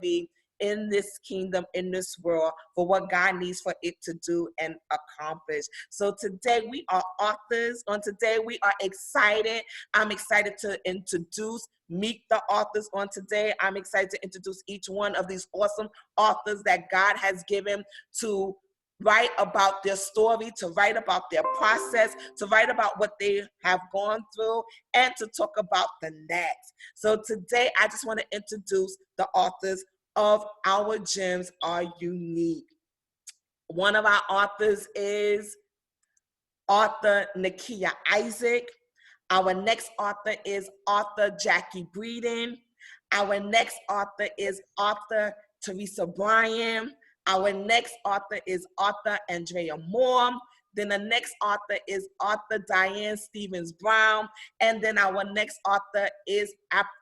be in this kingdom, in this world, for what God needs for it to do and accomplish. So today we are authors. On today we are excited. I'm excited to meet the authors on today. I'm excited to introduce each one of these awesome authors that God has given to write about their story, to write about their process, to write about what they have gone through, and to talk about the next. So today I just want to introduce the authors of Our Gems Are Unique. One of our authors is author Nikia Isaac. Our next author is author Jackie Breeden. Our next author is author Theresa Bryant. Our next author is author Andrea Moore. Then the next author is author Dyan Stevens Brown. And then our next author is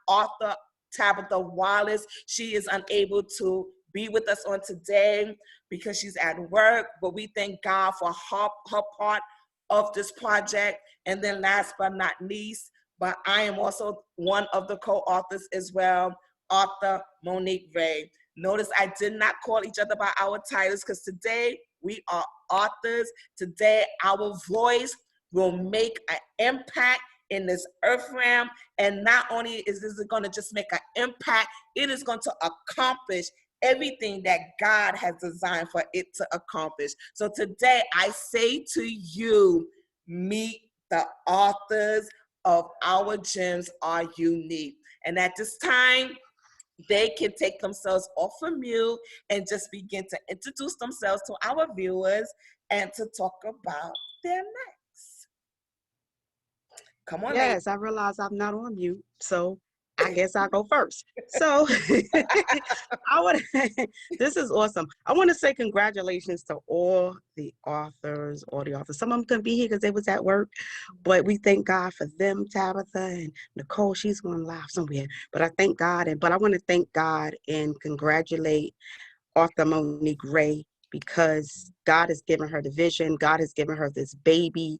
author Tabitha Wallace. She is unable to be with us on today because she's at work, but we thank God for her part of this project. And then last but not least, but I am also one of the co-authors as well, author Monique Ray. Notice I did not call each other by our titles because today we are authors. Today our voice will make an impact in this earth realm. And not only is this going to just make an impact, it is going to accomplish everything that God has designed for it to accomplish. So today I say to you, meet the authors of Our Gems Are Unique. And at this time, they can take themselves off of mute and just begin to introduce themselves to our viewers and to talk about their next. Come on, ladies. Yes, I realize I'm not on mute, so I guess I'll go first. So this is awesome. I want to say congratulations to all the authors. Some of them couldn't be here because they was at work, but we thank God for them, Tabitha and Nicole. She's going to laugh somewhere, but I thank God. But I want to thank God and congratulate author Monique Ray because God has given her the vision. God has given her this baby.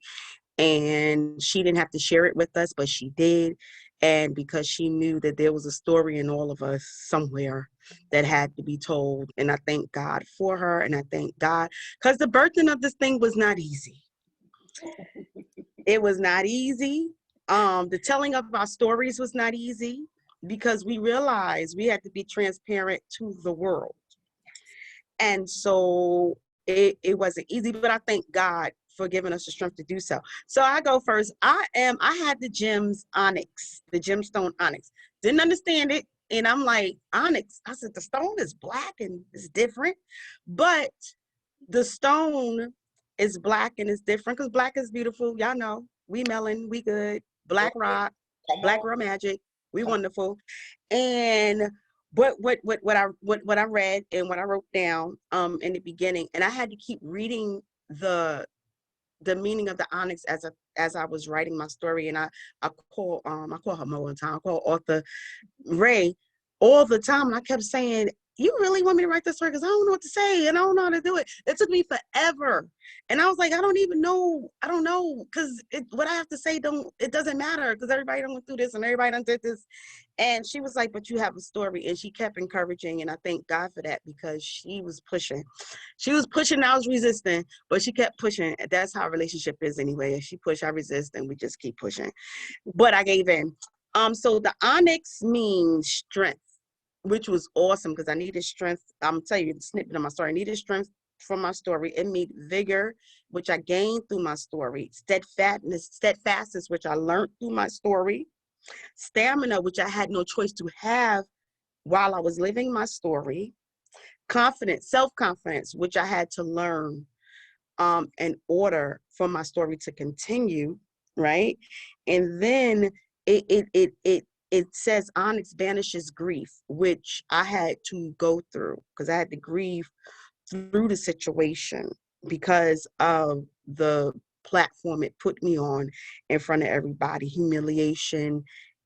And she didn't have to share it with us, but she did. And because she knew that there was a story in all of us somewhere that had to be told. And I thank God for her. And I thank God because the birthing of this thing was not easy. It was not easy. The telling of our stories was not easy because we realized we had to be transparent to the world. And so it wasn't easy, but I thank God for giving us the strength to do so. So I go first. I had the gems onyx, the gemstone onyx. Didn't understand it. And I'm like, onyx. I said, the stone is black and it's different. But the stone is black and it's different because black is beautiful. Y'all know, we melon, we good. Black rock, black girl magic, we wonderful. And what I read and what I wrote down in the beginning, and I had to keep reading the meaning of the onyx as I was writing my story. And I call her more time. I call author Ray all the time, and I kept saying, you really want me to write this story? Because I don't know what to say and I don't know how to do it. It took me forever. And I was like, I don't know. Because what I have to say, it doesn't matter because everybody done went through this and everybody done did this. And she was like, but you have a story. And she kept encouraging. And I thank God for that because she was pushing. I was resisting, but she kept pushing. That's how a relationship is anyway. If she push, I resist, and we just keep pushing. But I gave in. So the onyx means strength, which was awesome because I needed strength. I'm telling you the snippet of my story. I needed strength from my story. It made vigor, which I gained through my story. Steadfastness, which I learned through my story. Stamina, which I had no choice to have while I was living my story. Confidence, self-confidence, which I had to learn in order for my story to continue, right? And then it says onyx banishes grief, which I had to go through because I had to grieve through the situation because of the platform it put me on in front of everybody. Humiliation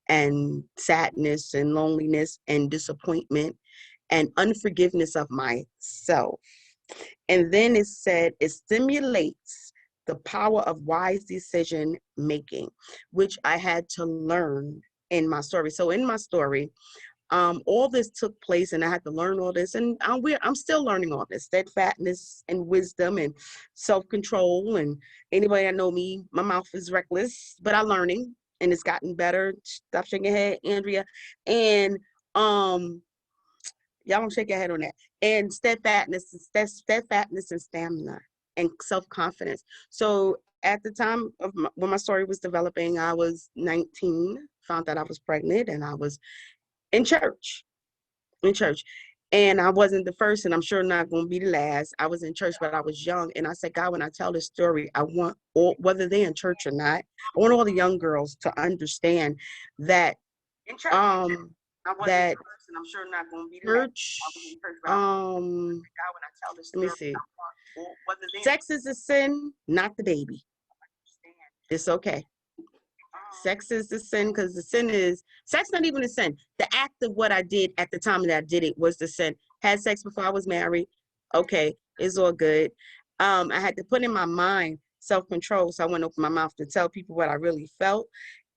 and sadness and loneliness and disappointment and unforgiveness of myself. And then it said it stimulates the power of wise decision making, which I had to learn in my story. So in my story, all this took place, and I had to learn all this, and I'm still learning all this steadfastness and wisdom and self-control. And anybody that know me, my mouth is reckless, but I'm learning, and it's gotten better. Stop shaking your head, Andrea. And y'all don't shake your head on that. And steadfastness and stamina and self-confidence. So at the time of when my story was developing, I was 19, found out I was pregnant, and I was in church, in church. And I wasn't the first, and I'm sure not going to be the last. I was in church, but I was young. And I said, God, when I tell this story, I want all, whether they're in church or not, I want all the young girls to understand that that I'm sure not going to be church, let me see. Sex is a sin, not the baby. It's okay. Sex is the sin, because the sin is, sex not even a sin. The act of what I did at the time that I did it was the sin. Had sex before I was married. Okay, it's all good. I had to put in my mind self-control, so I wouldn't open my mouth to tell people what I really felt.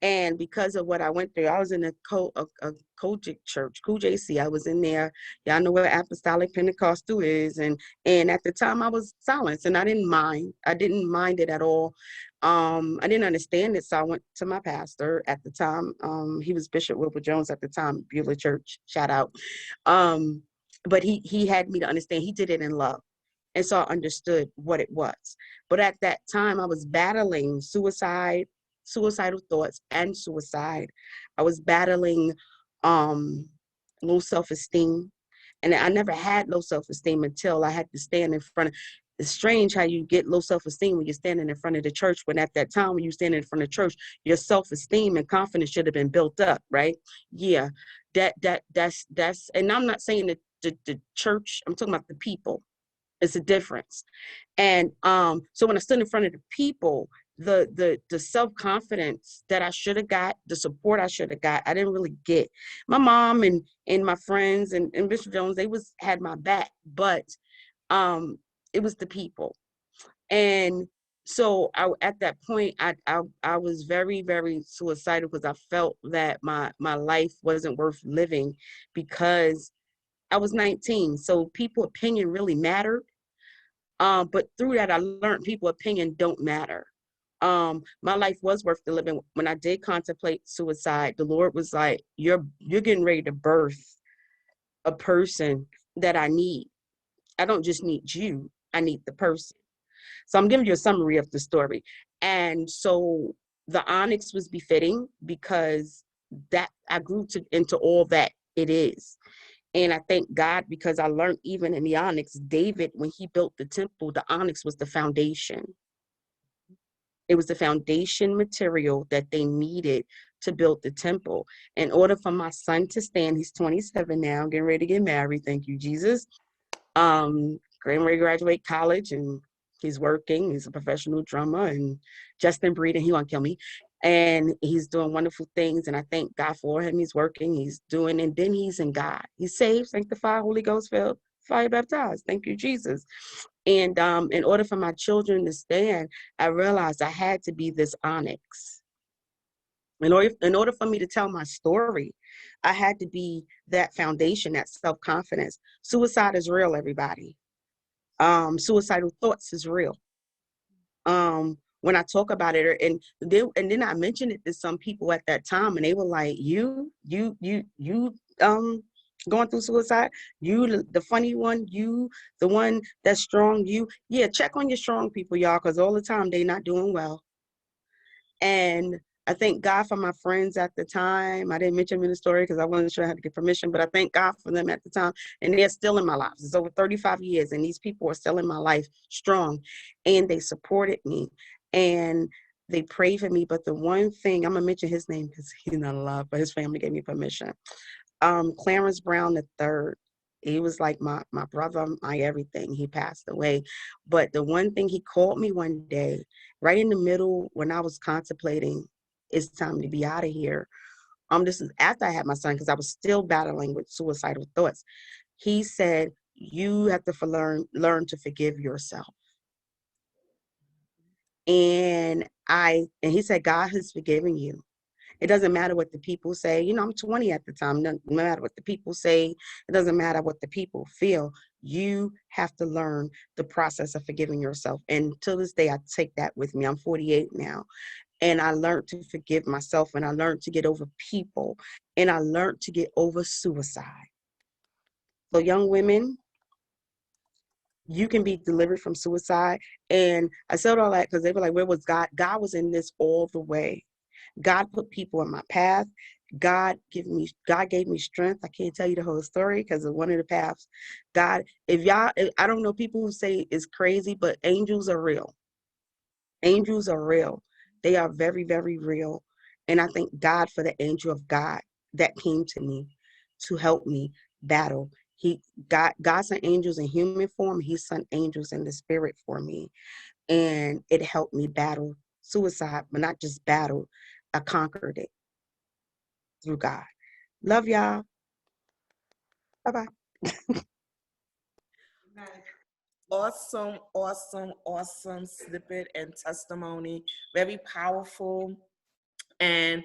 And because of what I went through, I was in a Kojic church, KJC. I was in there. Y'all know what Apostolic Pentecostal is. And at the time I was silenced, and I didn't mind. I didn't mind it at all. I didn't understand it, so I went to my pastor at the time. He was Bishop Wilbur Jones at the time, Beulah Church, shout out. But he had me to understand. He did it in love. And so I understood what it was. But at that time, I was battling suicidal thoughts and suicide. I was battling low self-esteem. And I never had low self-esteem until I had to stand in front of. It's strange how you get low self-esteem when you're standing in front of the church, when at that time when you stand in front of the church, your self-esteem and confidence should have been built up, right? Yeah, that's, and I'm not saying that the church, I'm talking about the people. It's a difference. And so when I stood in front of the people, the self-confidence that I should have got, the support I should have got, I didn't really get. My mom and my friends and Bishop Jones, they had my back, but it was the people. And so at that point, I was very, very suicidal, because I felt that my life wasn't worth living, because I was 19. So people's opinion really mattered. But through that, I learned people's opinion don't matter. My life was worth the living. When I did contemplate suicide, the Lord was like, you're getting ready to birth a person that I need. I don't just need you, I need the person. So I'm giving you a summary of the story. And so the onyx was befitting, because that I grew into all that it is. And I thank God, because I learned even in the onyx, David, when he built the temple, the onyx was the foundation. It was the foundation material that they needed to build the temple. In order for my son to stand, he's 27 now, getting ready to get married. Thank you, Jesus. Getting ready to graduate college, and he's working. He's a professional drummer, and Justin Breeden, he won't kill me. And he's doing wonderful things, and I thank God for him. He's working, he's doing, and then he's in God. He's saved, sanctified, Holy Ghost filled, fire baptized. Thank you, Jesus. And in order for my children to stand, I realized I had to be this onyx. In order for me to tell my story, I had to be that foundation, that self-confidence. Suicide is real, everybody. Suicidal thoughts is real. When I talk about it, and then I mentioned it to some people at that time, and they were like, you going through suicide, you the funny one, you the one that's strong, yeah, check on your strong people, y'all, because all the time they not doing well. And I thank God for my friends at the time. I didn't mention them in the story because I wasn't sure I had to get permission, but I thank God for them at the time. And they're still in my life. It's over 35 years, and these people are still in my life strong. And they supported me, and they prayed for me. But the one thing, I'm going to mention his name because he's not alive, but his family gave me permission. Clarence Brown III. He was like my brother, my everything. He passed away. But the one thing, he called me one day, right in the middle when I was contemplating, it's time to be out of here. This is after I had my son, because I was still battling with suicidal thoughts. He said, you have to learn to forgive yourself. And he said, God has forgiven you. It doesn't matter what the people say. You know, I'm 20 at the time. No matter what the people say, it doesn't matter what the people feel. You have to learn the process of forgiving yourself. And till this day, I take that with me. I'm 48 now. And I learned to forgive myself, and I learned to get over people, and I learned to get over suicide. So young women, you can be delivered from suicide. And I said all that because they were like, where was God? God was in this all the way. God put people in my path. God gave me strength. I can't tell you the whole story because of one of the paths. God, I don't know people who say it's crazy, but angels are real. Angels are real. They are very, very real. And I thank God for the angel of God that came to me to help me battle. God sent angels in human form. He sent angels in the spirit for me. And it helped me battle suicide, but not just battle. I conquered it through God. Love y'all. Bye-bye. Awesome, awesome, awesome snippet and testimony. Very powerful. And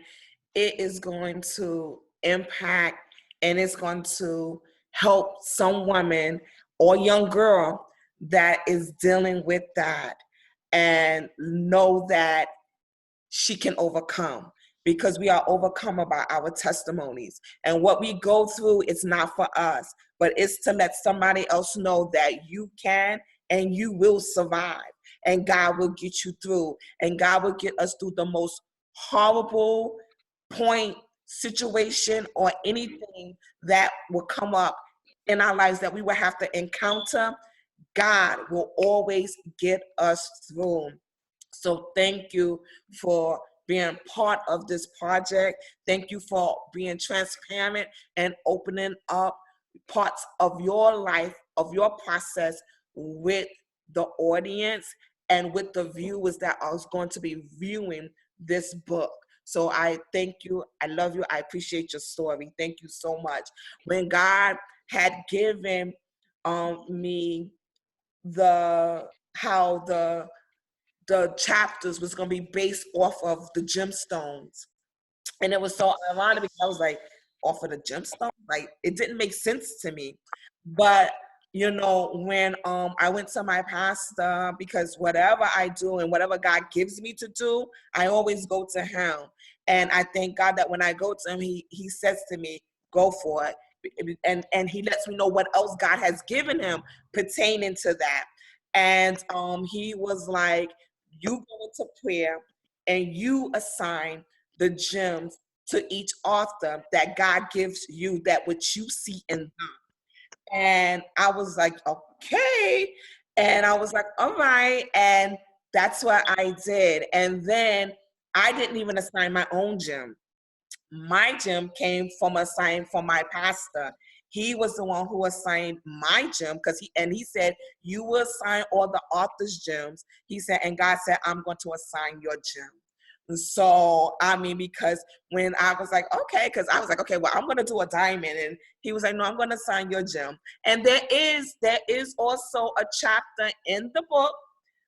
it is going to impact and it's going to help some woman or young girl that is dealing with that and know that she can overcome, because we are overcome by our testimonies. And what we go through is not for us, but it's to let somebody else know that you can and you will survive, and God will get you through, and God will get us through the most horrible point, situation, or anything that will come up in our lives that we will have to encounter. God will always get us through. So thank you for being part of this project. Thank you for being transparent and opening up parts of your life, of your process with the audience and with the viewers that are going to be viewing this book. So I thank you. I love you. I appreciate your story. Thank you so much. When God had given me the how the chapters was going to be based off of the gemstones. And it was so ironic because I was like, off of the gemstones? Like, it didn't make sense to me. But, you know, when I went to my pastor, because whatever I do and whatever God gives me to do, I always go to him. And I thank God that when I go to him, he says to me, go for it. And he lets me know what else God has given him pertaining to that. And he was like, you go into prayer and you assign the gems to each author that God gives you, that what you see in them. And I was like, okay. And I was like, all right. And that's what I did. And then I didn't even assign my own gem. My gem came from a sign from my pastor. He was the one who assigned my gem, because he said, you will assign all the author's gems. He said, and God said, I'm going to assign your gem. So, I mean, because when I was like, okay, because I was like, okay, well, I'm going to do a diamond. And he was like, no, I'm going to sign your gem. And there is also a chapter in the book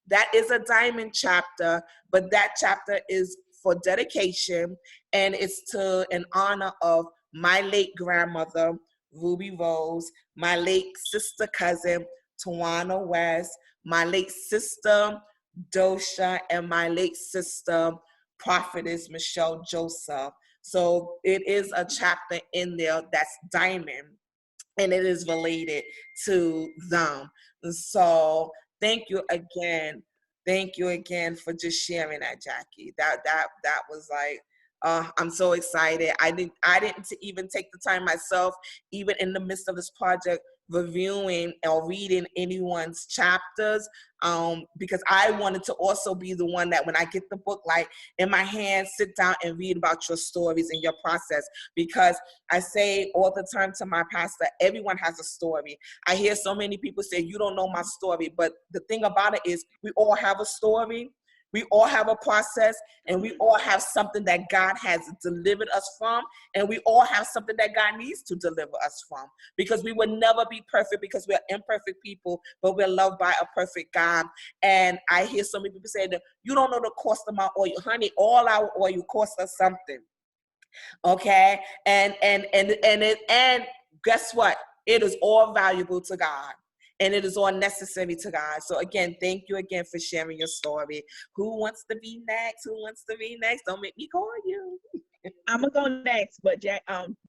that is a diamond chapter, but that chapter is for dedication, and it's to in honor of my late grandmother, Ruby Rose, my late sister cousin, Tawana West, my late sister, Dosha, and my late sister, prophetess Michelle Joseph. So it is a chapter in there that's diamond, and it is related to them. So thank you again. Thank you again for just sharing that, Jackie. That was like, I'm so excited. I didn't even take the time myself, even in the midst of this project, reviewing or reading anyone's chapters, because I wanted to also be the one that when I get the book, like in my hand, sit down and read about your stories and your process. Because I say all the time to my pastor, everyone has a story. I hear so many people say, you don't know my story. But the thing about it is, we all have a story. We all have a process, and we all have something that God has delivered us from, and we all have something that God needs to deliver us from, because we will never be perfect, because we're imperfect people, but we're loved by a perfect God. And I hear so many people say that you don't know the cost of my oil. Honey, all our oil costs us something. Okay, and guess what? It is all valuable to God. And it is all necessary to God. So again, thank you again for sharing your story. Who wants to be next? Who wants to be next? Don't make me call you. I'm gonna go next, but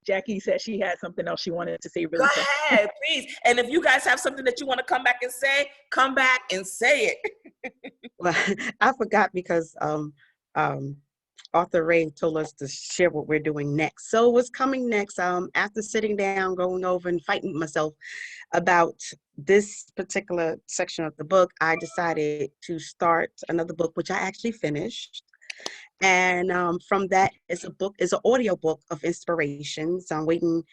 Jackie said she had something else she wanted to say Go really quick. ahead, please. And if you guys have something that you want to come back and say, come back and say it. Well, I forgot because Arthur Ray told us to share what we're doing next. So what's coming next? After sitting down, going over and fighting with myself about this particular section of the book, I decided to start another book, which I actually finished. And from that is an audio book of inspirations. I'm waiting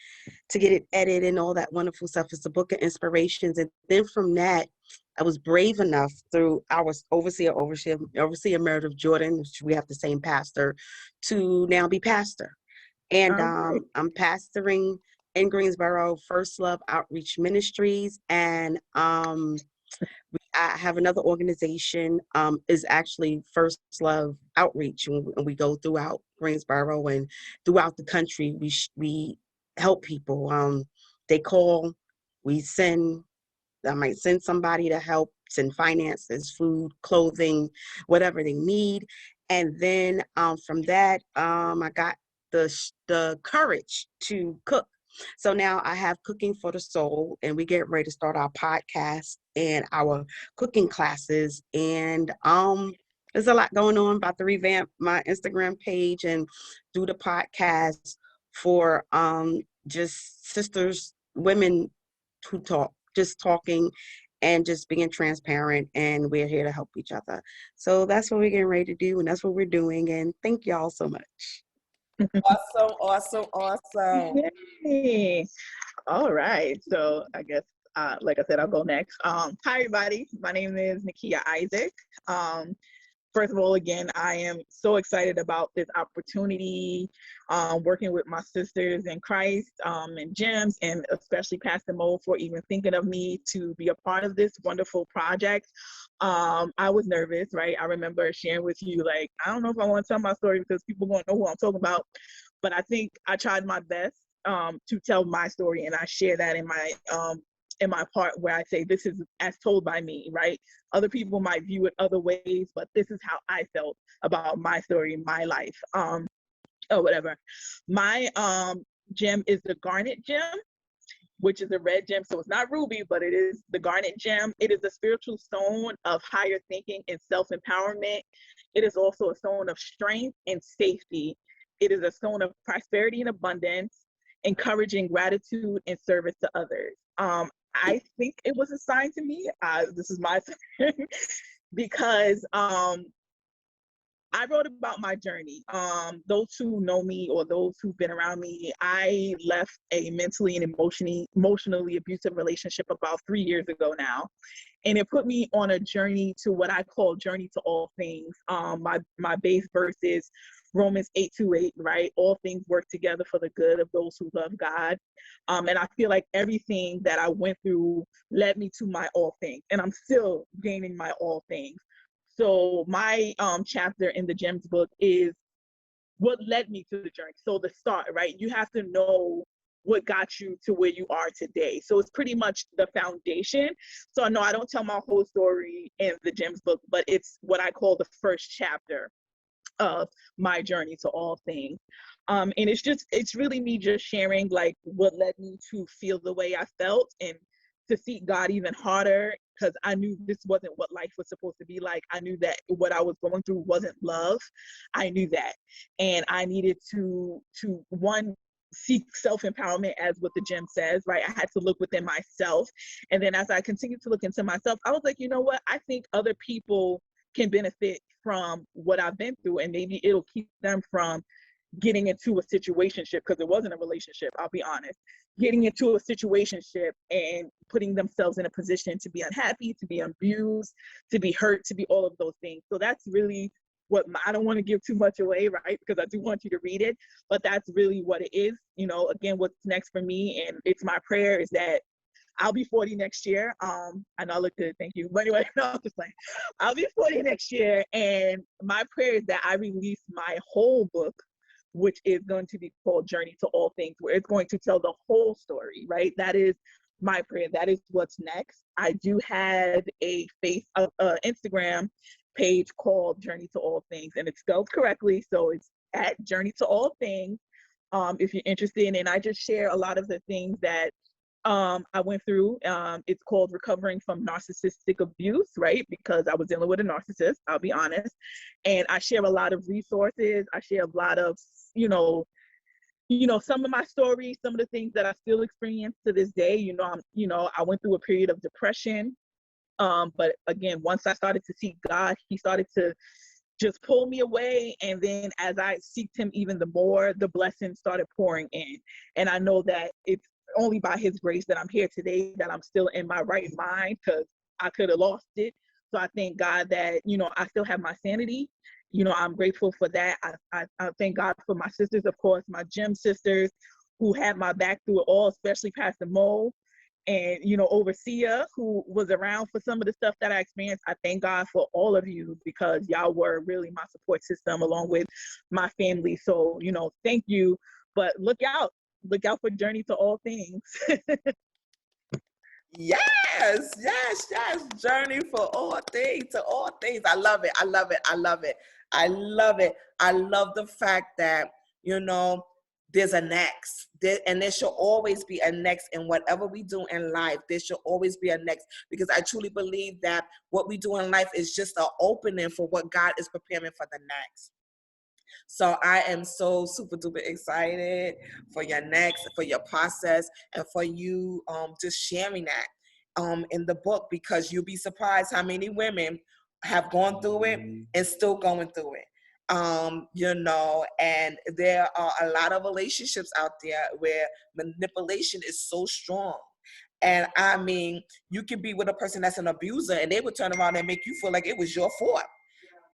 to get it edited and all that wonderful stuff. It's a book of inspirations. And then from that, I was brave enough through our overseer Meredith Jordan, which we have the same pastor, to now be pastor. And Okay. I'm pastoring in Greensboro, First Love Outreach Ministries. And I have another organization, is actually First Love Outreach, and we go throughout Greensboro and throughout the country. We help people. They call, we send. I might send somebody to help, send finances, food, clothing, whatever they need, and then from that, I got the courage to cook. So now I have Cooking for the Soul, and we get ready to start our podcast and our cooking classes. And there's a lot going on. About to revamp my Instagram page and do the podcast for just sisters, women who talk, just talking and just being transparent. And we're here to help each other. So that's what we're getting ready to do, and that's what we're doing. And thank y'all so much. Awesome, awesome, awesome. Yay. All right. So I guess, like I said, I'll go next. Hi, everybody. My name is Nikia Isaac. First of all, again, I am so excited about this opportunity, working with my sisters in Christ, and Gems, and especially Pastor Mo for even thinking of me to be a part of this wonderful project. I was nervous, right? I remember sharing with you, like, I don't know if I want to tell my story because people won't know who I'm talking about, but I think I tried my best to tell my story, and I share that in my part where I say this is as told by me, right? Other people might view it other ways, but this is how I felt about my story, my life, or whatever. My gem is the garnet gem, which is a red gem. So it's not ruby, but it is the garnet gem. It is a spiritual stone of higher thinking and self-empowerment. It is also a stone of strength and safety. It is a stone of prosperity and abundance, encouraging gratitude and service to others. I think it was assigned to me. This is my because I wrote about my journey. Those who know me or those who've been around me, I left a mentally and emotionally abusive relationship about 3 years ago now. And it put me on a journey to what I call journey to all things. My base verse is Romans 8:28, right? All things work together for the good of those who love God. And I feel like everything that I went through led me to my all things. And I'm still gaining my all things. So my chapter in the Gems book is what led me to the journey. So the start, right? You have to know what got you to where you are today. So it's pretty much the foundation. So no, I don't tell my whole story in the Gems book, but it's what I call the first chapter of my journey to all things. And it's really me just sharing like what led me to feel the way I felt and to seek God even harder, because I knew this wasn't what life was supposed to be like. I knew that what I was going through wasn't love. I knew that. And I needed to one, seek self-empowerment, as what the gem says, right? I had to look within myself. And then as I continued to look into myself, I was like, you know what? I think other people can benefit from what I've been through, and maybe it'll keep them from getting into a situationship, because it wasn't a relationship, I'll be honest, getting into a situationship and putting themselves in a position to be unhappy, to be abused, to be hurt, to be all of those things. So that's really what I don't want to give too much away, right? Because I do want you to read it, but that's really what it is. You know, again, what's next for me, and it's my prayer, is that I'll be 40 next year. I know I look good, thank you. But anyway, no, I'm just saying, I'll be 40 next year, and my prayer is that I release my whole book which is going to be called Journey to All Things, where it's going to tell the whole story, right? That is my prayer. That is what's next. I do have a Instagram page called Journey to All Things, and it's spelled correctly. So it's at Journey to All Things. If you're interested, and I just share a lot of the things that I went through. It's called Recovering from Narcissistic Abuse, right? Because I was dealing with a narcissist, I'll be honest. And I share a lot of resources. I share a lot of, some of my stories, some of the things that I still experience to this day. I went through a period of depression. But again, once I started to seek God, he started to just pull me away. And then as I seeked him even the more, the blessings started pouring in. And I know that it's only by his grace that I'm here today, that I'm still in my right mind, because I could have lost it. So I thank God that, I still have my sanity. I'm grateful for that. I thank God for my sisters, of course, my gym sisters who had my back through it all, especially Pastor Mo and, Overseer, who was around for some of the stuff that I experienced. I thank God for all of you, because y'all were really my support system along with my family. So, thank you. But look out for Journey to All Things. Yes. Journey for all things, to all things. I love it. I love the fact that, there's a next. And there should always be a next in whatever we do in life. There should always be a next, because I truly believe that what we do in life is just an opening for what God is preparing for the next. So I am so super duper excited for your next, for your process, and for you just sharing that in the book, because you'll be surprised how many women have gone through it and still going through it. And there are a lot of relationships out there where manipulation is so strong. And I mean, you can be with a person that's an abuser and they would turn around and make you feel like it was your fault.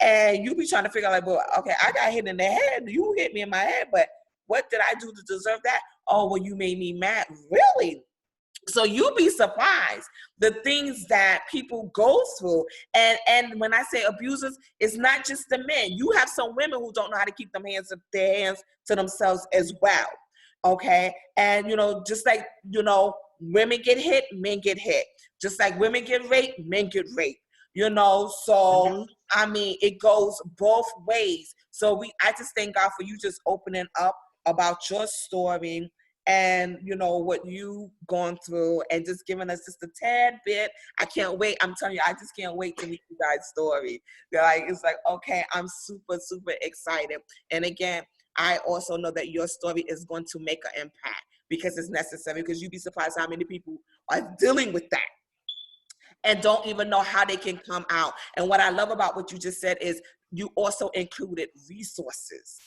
And you be trying to figure out, like, well, okay, I got hit in the head. You hit me in my head, but what did I do to deserve that? Oh, well, you made me mad. Really? So you'll be surprised the things that people go through. And when I say abusers, it's not just the men. You have some women who don't know how to keep their hands to themselves as well. Okay. And, just like, women get hit, men get hit. Just like women get raped, men get raped. So I mean, it goes both ways. So I just thank God for you just opening up about your story and what you gone through, and just giving us just a tad bit. I can't wait. I'm telling you, I just can't wait to meet you guys' story. It's like, okay, I'm super, super excited. And again, I also know that your story is going to make an impact, because it's necessary, because you'd be surprised how many people are dealing with that and don't even know how they can come out. And what I love about what you just said is you also included resources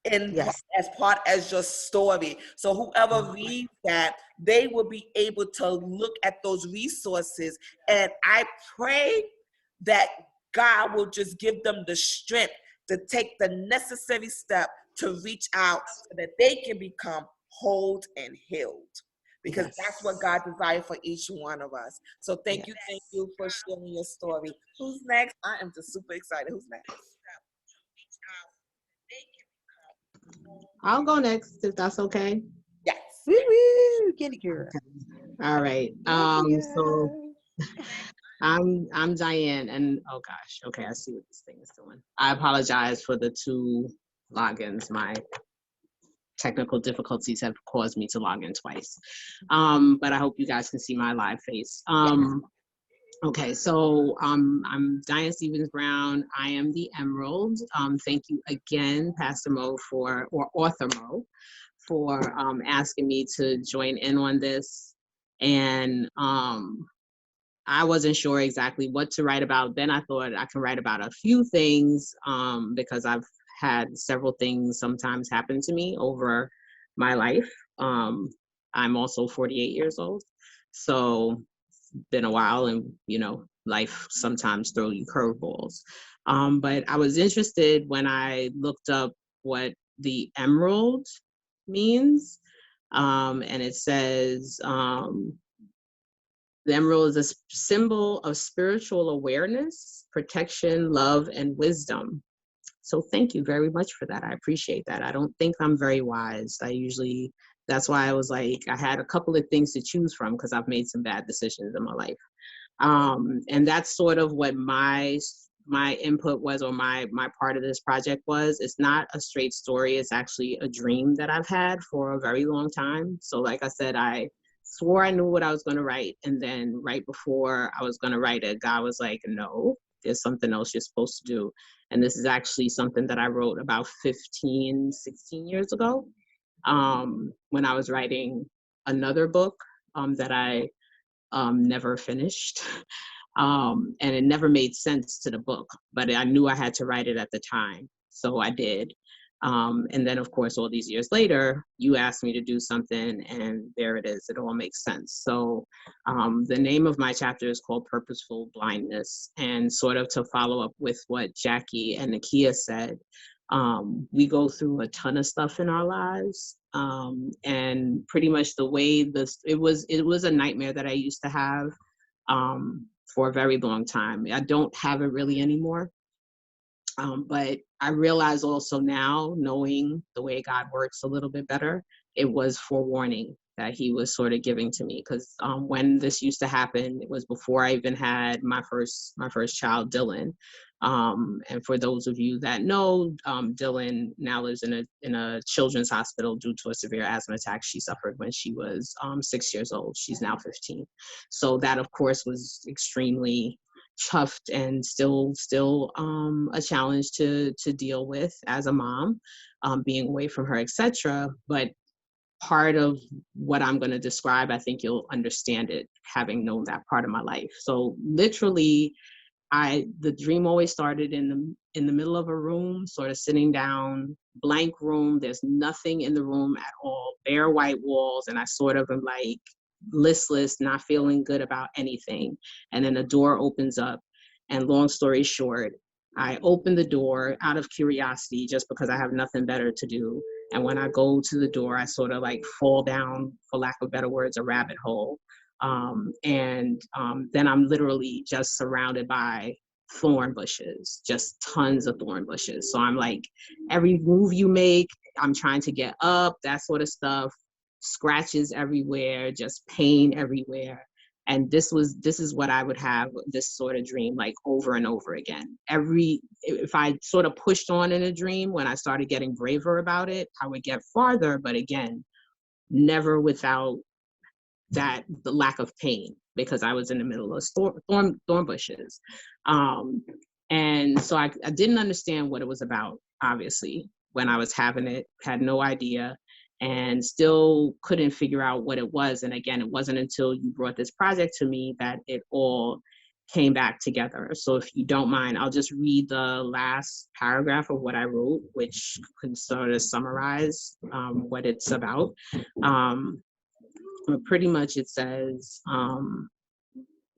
as part as your story. So whoever reads that, they will be able to look at those resources. And I pray that God will just give them the strength to take the necessary step to reach out so that they can become whole and healed. Because that's what God desires for each one of us. So thank you for sharing your story. Who's next? I am just super excited. Who's next? I'll go next if that's okay. Yes. Woo-woo, get it, girl. All right. So I'm Dyan, and oh gosh, okay, I see what this thing is doing. I apologize for the two logins. My technical difficulties have caused me to log in twice. But I hope you guys can see my live face. Okay, so I'm Dyan Stevens Brown. I am the Emerald. Thank you again, Pastor Mo or Author Mo, for asking me to join in on this. And I wasn't sure exactly what to write about. Then I thought I could write about a few things because I've had several things sometimes happen to me over my life. I'm also 48 years old. So been a while, and life sometimes throw you curveballs. But I was interested when I looked up what the emerald means, and it says the emerald is a symbol of spiritual awareness, protection, love, and wisdom. So thank you very much for that. I appreciate that. I don't think I'm very wise. That's why I was like, I had a couple of things to choose from because I've made some bad decisions in my life. And that's sort of what my input was, or my part of this project was. It's not a straight story. It's actually a dream that I've had for a very long time. So like I said, I swore I knew what I was going to write. And then right before I was going to write it, God was like, no, there's something else you're supposed to do. And this is actually something that I wrote about 15, 16 years ago, when I was writing another book that I never finished. And it never made sense to the book, but I knew I had to write it at the time. So I did. And then, of course, all these years later, you asked me to do something, and there it is. It all makes sense. So the name of my chapter is called Purposeful Blindness. And sort of to follow up with what Jackie and Nikia said, we go through a ton of stuff in our lives. And pretty much the way it was a nightmare that I used to have for a very long time. I don't have it really anymore. But I realize also now, knowing the way God works a little bit better, it was forewarning that he was sort of giving to me. Because when this used to happen, it was before I even had my first child, Dylan. And for those of you that know, Dylan now lives in a children's hospital due to a severe asthma attack she suffered when she was 6 years old. She's now 15. So that, of course, was extremely chuffed and still a challenge to deal with as a mom, being away from her, etc. But part of what I'm going to describe, I think you'll understand it having known that part of my life. So literally, the dream always started in the middle of a room, sort of sitting down, blank room. There's nothing in the room at all, bare white walls, and I sort of am like listless, not feeling good about anything. And then a door opens up, and long story short, I open the door out of curiosity just because I have nothing better to do. And when I go to the door, I sort of like fall down, for lack of better words, a rabbit hole. Then I'm literally just surrounded by thorn bushes, just tons of thorn bushes. So I'm like, every move you make, I'm trying to get up, that sort of stuff, scratches everywhere, just pain everywhere. And this is what I would have, this sort of dream, like over and over again. If I sort of pushed on in a dream, when I started getting braver about it, I would get farther, but again, never without the lack of pain, because I was in the middle of thorn bushes. And so I didn't understand what it was about, obviously, when I was having it, had no idea, and still couldn't figure out what it was. And again, it wasn't until you brought this project to me that it all came back together. So if you don't mind, I'll just read the last paragraph of what I wrote, which could sort of summarize what it's about. But pretty much it says,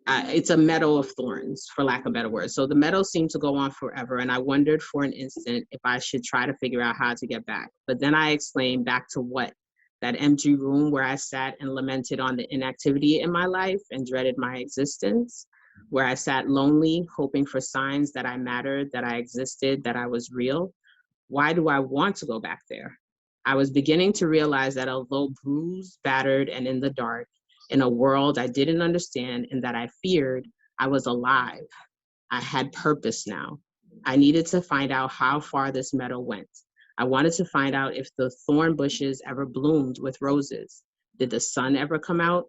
it's a meadow of thorns, for lack of better words. So the meadow seemed to go on forever, and I wondered for an instant if I should try to figure out how to get back. But then I exclaimed, back to what? That empty room where I sat and lamented on the inactivity in my life and dreaded my existence, where I sat lonely, hoping for signs that I mattered, that I existed, that I was real. Why do I want to go back there? I was beginning to realize that although bruised, battered, and in the dark, in a world I didn't understand and that I feared, I was alive. I had purpose now. I needed to find out how far this meadow went. I wanted to find out if the thorn bushes ever bloomed with roses. Did the sun ever come out?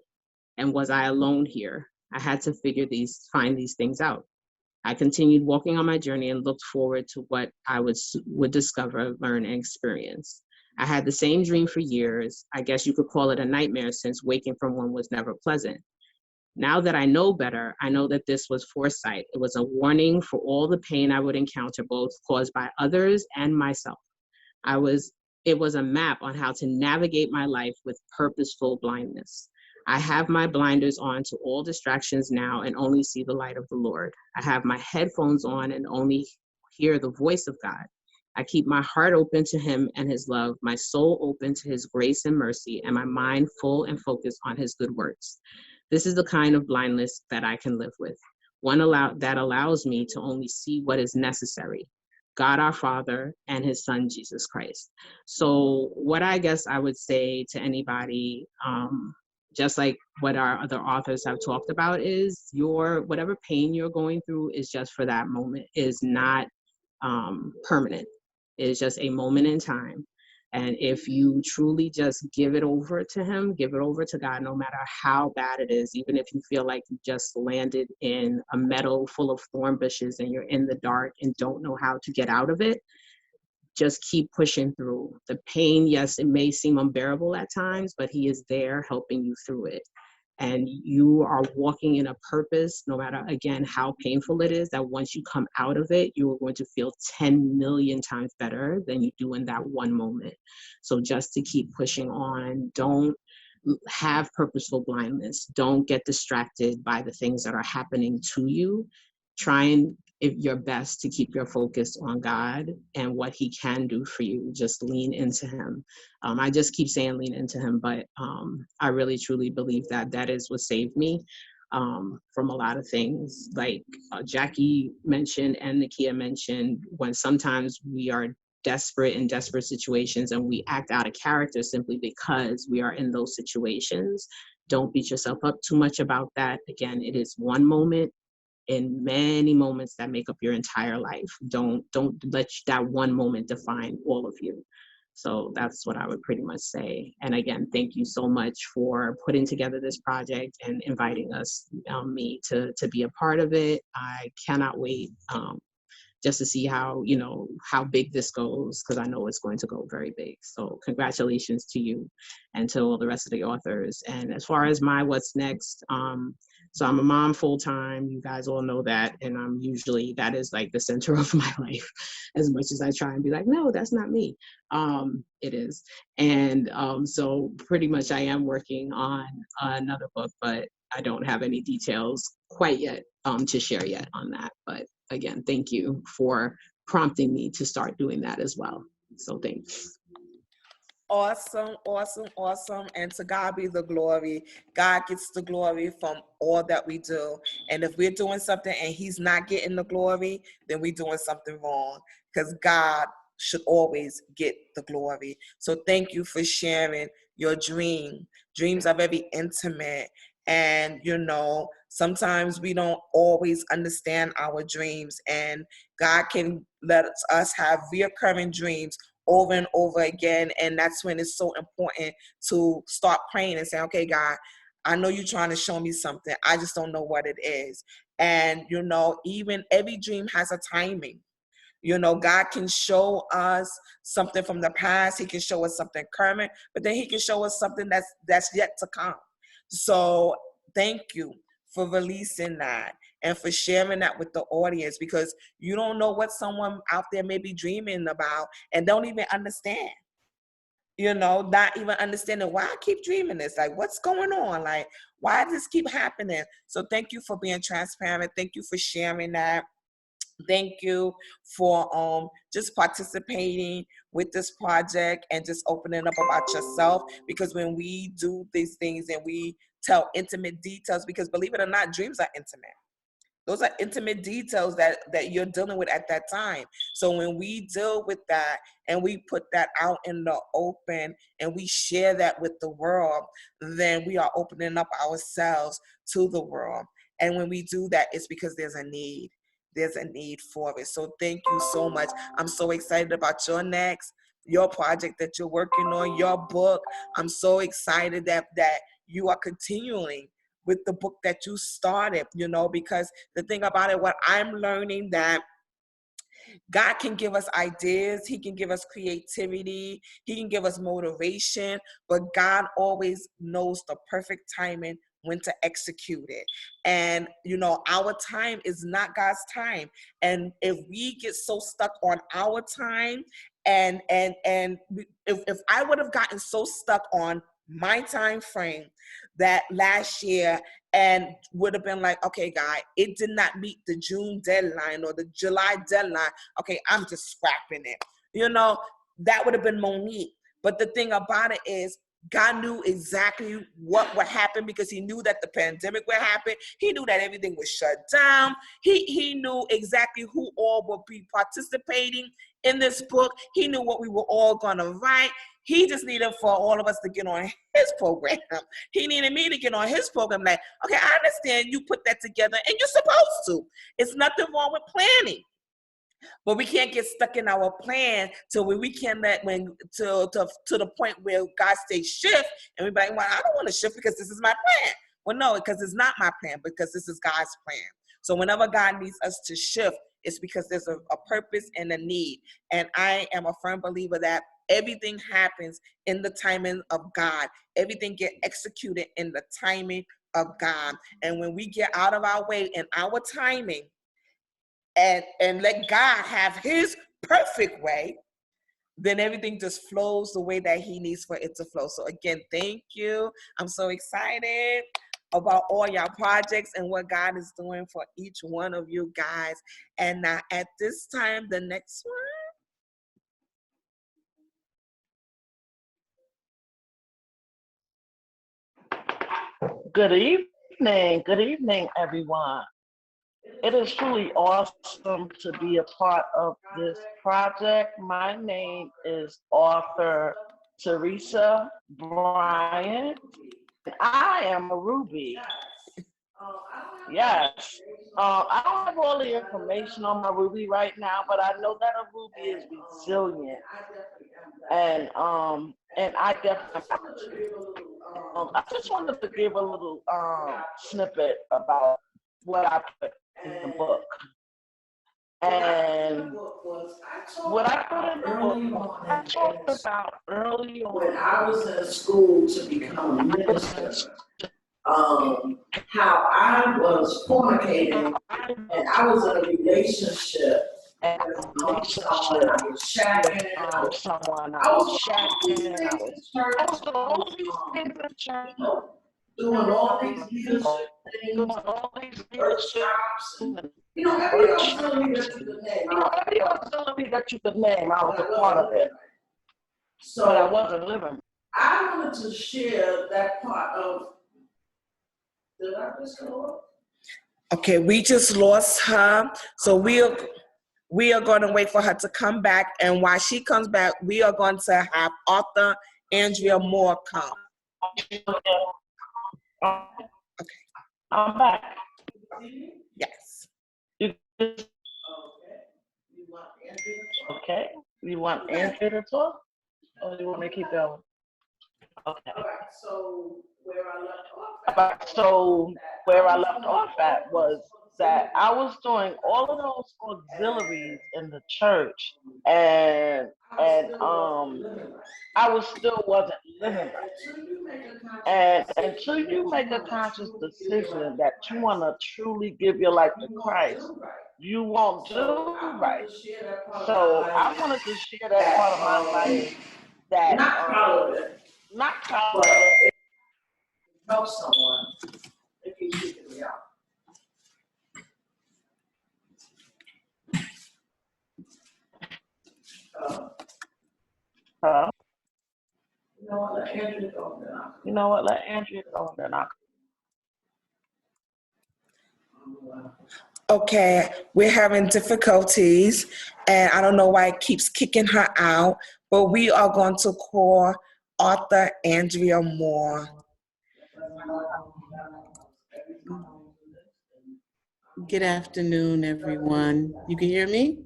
And was I alone here? I had to find these things out. I continued walking on my journey and looked forward to what I would discover, learn, and experience. I had the same dream for years. I guess you could call it a nightmare, since waking from one was never pleasant. Now that I know better, I know that this was foresight. It was a warning for all the pain I would encounter, both caused by others and myself. It was a map on how to navigate my life with purposeful blindness. I have my blinders on to all distractions now and only see the light of the Lord. I have my headphones on and only hear the voice of God. I keep my heart open to him and his love, my soul open to his grace and mercy, and my mind full and focused on his good works. This is the kind of blindness that I can live with, one that allows me to only see what is necessary. God our Father and his son, Jesus Christ. So what I guess I would say to anybody, just like what our other authors have talked about, is whatever pain you're going through is just for that moment, is not permanent. It's just a moment in time. And if you truly just give it over to him, give it over to God, no matter how bad it is, even if you feel like you just landed in a meadow full of thorn bushes and you're in the dark and don't know how to get out of it, just keep pushing through. The pain, yes, it may seem unbearable at times, but he is there helping you through it. And you are walking in a purpose, no matter, again, how painful it is, that once you come out of it, you are going to feel 10 million times better than you do in that one moment. So just to keep pushing on, don't have purposeful blindness. Don't get distracted by the things that are happening to you. Try and your best to keep your focus on God and what he can do for you. Just lean into him. I just keep saying lean into him, but I really truly believe that that is what saved me from a lot of things. Like Jackie mentioned and Nikia mentioned, when sometimes we are desperate in desperate situations and we act out of character simply because we are in those situations. Don't beat yourself up too much about that. Again, it is one moment in many moments that make up your entire life. Don't let that one moment define all of you. So that's what I would pretty much say. And again, thank you so much for putting together this project and inviting us, me to be a part of it. I cannot wait just to see how big this goes, because I know it's going to go very big. So congratulations to you and to all the rest of the authors. And as far as my what's next, so I'm a mom full time. You guys all know that. And I'm usually, that is like the center of my life, as much as I try and be like, no, that's not me. It is. And so pretty much I am working on another book, but I don't have any details quite yet to share yet on that. But again, thank you for prompting me to start doing that as well. So thanks. Awesome, awesome, awesome. And to God be the glory. God gets the glory from all that we do. And if we're doing something and he's not getting the glory, then we're doing something wrong, because God should always get the glory. So thank you for sharing your dream. Dreams are very intimate. And, sometimes we don't always understand our dreams. And God can let us have reoccurring dreams over and over again. And that's when it's so important to start praying and say, okay, God, I know you're trying to show me something. I just don't know what it is. And, even every dream has a timing. God can show us something from the past. He can show us something current, but then he can show us something that's yet to come. So thank you for releasing that and for sharing that with the audience, because you don't know what someone out there may be dreaming about and don't even understand. Not even understanding why I keep dreaming this. Like, what's going on? Like, why does this keep happening? So thank you for being transparent. Thank you for sharing that. Thank you for just participating with this project and just opening up about yourself, because when we do these things and we tell intimate details, because believe it or not, dreams are intimate. Those are intimate details that you're dealing with at that time. So when we deal with that and we put that out in the open and we share that with the world, then we are opening up ourselves to the world. And when we do that, it's because there's a need. There's a need for it. So thank you so much. I'm so excited about your project that you're working on, your book. I'm so excited that you are continuing with the book that you started, because the thing about it, what I'm learning, that God can give us ideas, he can give us creativity, he can give us motivation, but God always knows the perfect timing when to execute it. And our time is not God's time. And if we get so stuck on our time, and if I would have gotten so stuck on my time frame that last year and would have been like, okay, God, it did not meet the June deadline or the July deadline. Okay, I'm just scrapping it. That would have been Monique. But the thing about it is, God knew exactly what would happen because he knew that the pandemic would happen. He knew that everything was shut down. He knew exactly who all would be participating in this book. He knew what we were all going to write. He just needed for all of us to get on his program. He needed me to get on his program. Like, okay, I understand you put that together and you're supposed to. It's nothing wrong with planning. But we can't get stuck in our plan till we can let to the point where God says shift, and we're like, well, I don't want to shift because this is my plan. Well, no, because it's not my plan, because this is God's plan. So whenever God needs us to shift, it's because there's a purpose and a need. And I am a firm believer that everything happens in the timing of God. Everything get executed in the timing of God. And when we get out of our way in our timing, and let God have his perfect way, then everything just flows the way that he needs for it to flow. So again, thank you. I'm so excited about all y'all projects and what God is doing for each one of you guys. And now at this time, the next one. Good evening, everyone. It is truly awesome to be a part of this project. My name is author Theresa Bryant. I am a Ruby. Yes. I don't have all the information on my Ruby right now, but I know that a Ruby is resilient. And I definitely I just wanted to give a little snippet about what I put in the book. And what I put in the book, I talked about early on when I was in school to become a minister, how I was fornicating and I was in a relationship with someone I was shacking, I was doing all these things in church, doing all these leadership things, workshops, everybody else telling me that you could name. Everybody else telling me that you could name. I was a part of it. So but I wasn't living. I wanted to share that part of, did I just go up? Okay, we just lost her. So we are going to wait for her to come back. And while she comes back, we are going to have author Andrea Moore come. Okay. I'm back. Yes. Okay. You want Andrea to talk? Or do you want me to keep going? Okay. All right, so where I left off at was that I was doing all of those auxiliaries in the church, and I was still wasn't living right. And until you make a conscious decision that you want to truly give your life to Christ, you won't do right. So I wanted to share that part of my life that not proud of it, but it helps someone if you figure it out. You know what? Let Andrea go now. Let Andrea go then. Okay, we're having difficulties, and I don't know why it keeps kicking her out, but we are going to call author Andrea Moore. Good afternoon, everyone. You can hear me?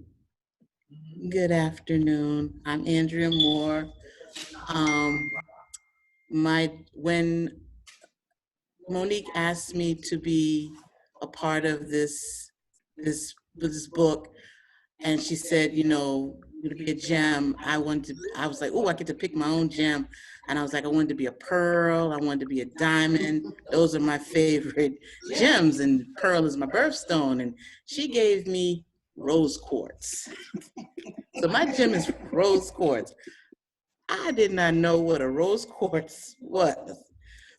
Good afternoon. I'm Andrea Moore. When Monique asked me to be a part of this book, and she said, it'll be a gem. I was like, oh, I get to pick my own gem. And I was like, I wanted to be a pearl. I wanted to be a diamond. Those are my favorite gems. And pearl is my birthstone. And she gave me rose quartz. So my gem is rose quartz. I did not know what a rose quartz was.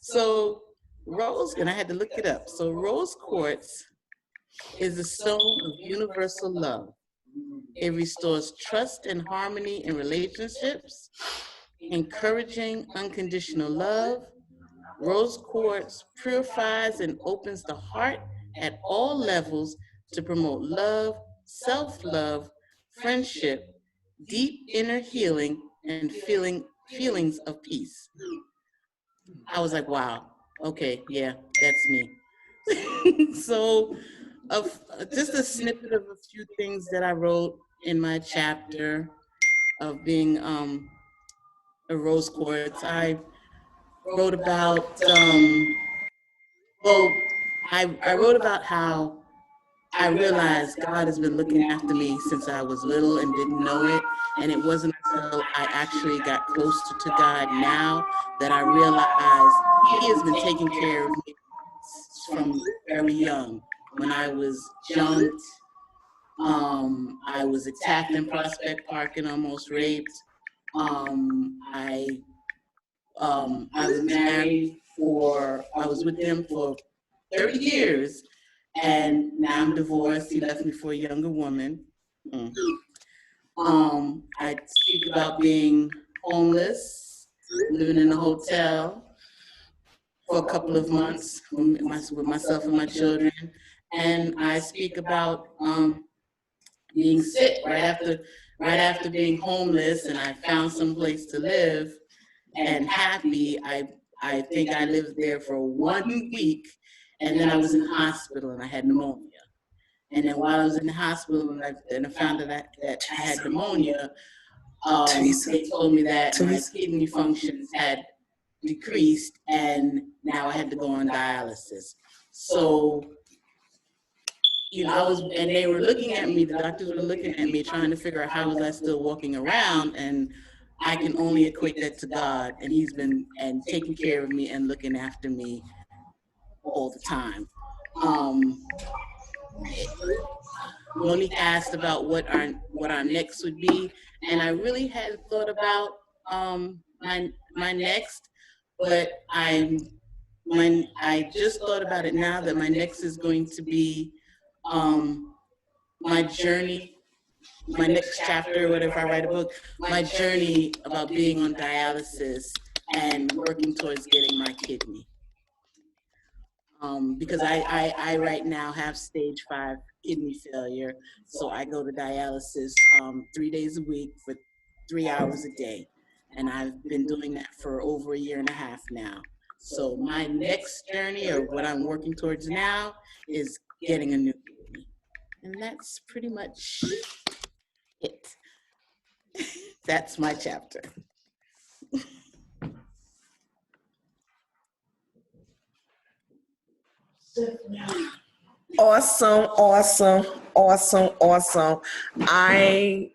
So and I had to look it up. So rose quartz is a stone of universal love. It restores trust and harmony in relationships. encouraging unconditional love. Rose quartz purifies and opens the heart at all levels to promote love, self-love, friendship, deep inner healing, and feelings of peace. I was like, wow, okay, yeah, that's me. So, just a snippet of a few things that I wrote in my chapter of being a rose quartz. I wrote about, well, I wrote about how I realized God has been looking after me since I was little and didn't know it. And it wasn't until I actually got closer to God now that I realized He has been taking care of me from very young. When I was jumped, I was attacked in Prospect Park and almost raped. I was married I was with him for 30 years, and now I'm divorced. He left me for a younger woman. I speak about being homeless, living in a hotel for a couple of months with myself and my children. And I speak about being sick right after being homeless, and I found some place to live and happy. I think I lived there for 1 week, and then I was in the hospital and I had pneumonia. And then while I was in the hospital and I found out that I had pneumonia, they told me that my kidney functions had decreased and now I had to go on dialysis. So, and they were looking at me, the doctors were looking at me, trying to figure out how was I still walking around, and I can only equate that to God, and He's been taking care of me and looking after me all the time. Monique asked about what our next would be, and I really hadn't thought about my next, but I just thought about it now that my next is going to be my journey, my next chapter, whatever I write a book, my journey about being on dialysis and working towards getting my kidney. Because I right now have stage 5 kidney failure, so I go to dialysis 3 days a week for 3 hours a day, and I've been doing that for over 1.5 years now. So my next journey, or what I'm working towards now, is getting a new kidney, and that's pretty much it. That's my chapter. Awesome, awesome, awesome, awesome. I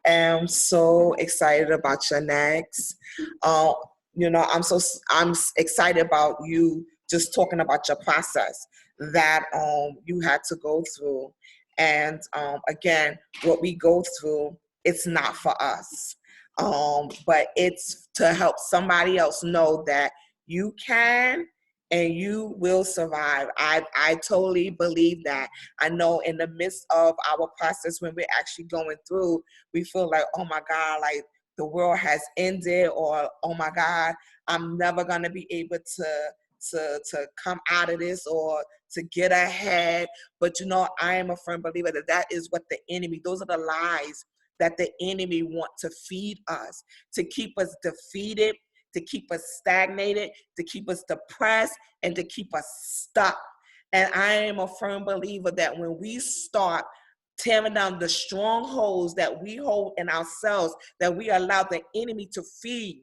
am so excited about your next. I'm excited about you just talking about your process that you had to go through. And again, what we go through, it's not for us. But it's to help somebody else know that you can and you will survive. I totally believe that. I know in the midst of our process, when we're actually going through, we feel like, oh my God, like the world has ended, or oh my God, I'm never gonna be able to come out of this or to get ahead. But I am a firm believer that is what the enemy, those are the lies that the enemy want to feed us, to keep us defeated, to keep us stagnated, to keep us depressed, and to keep us stuck. And I am a firm believer that when we start tearing down the strongholds that we hold in ourselves, that we allow the enemy to feed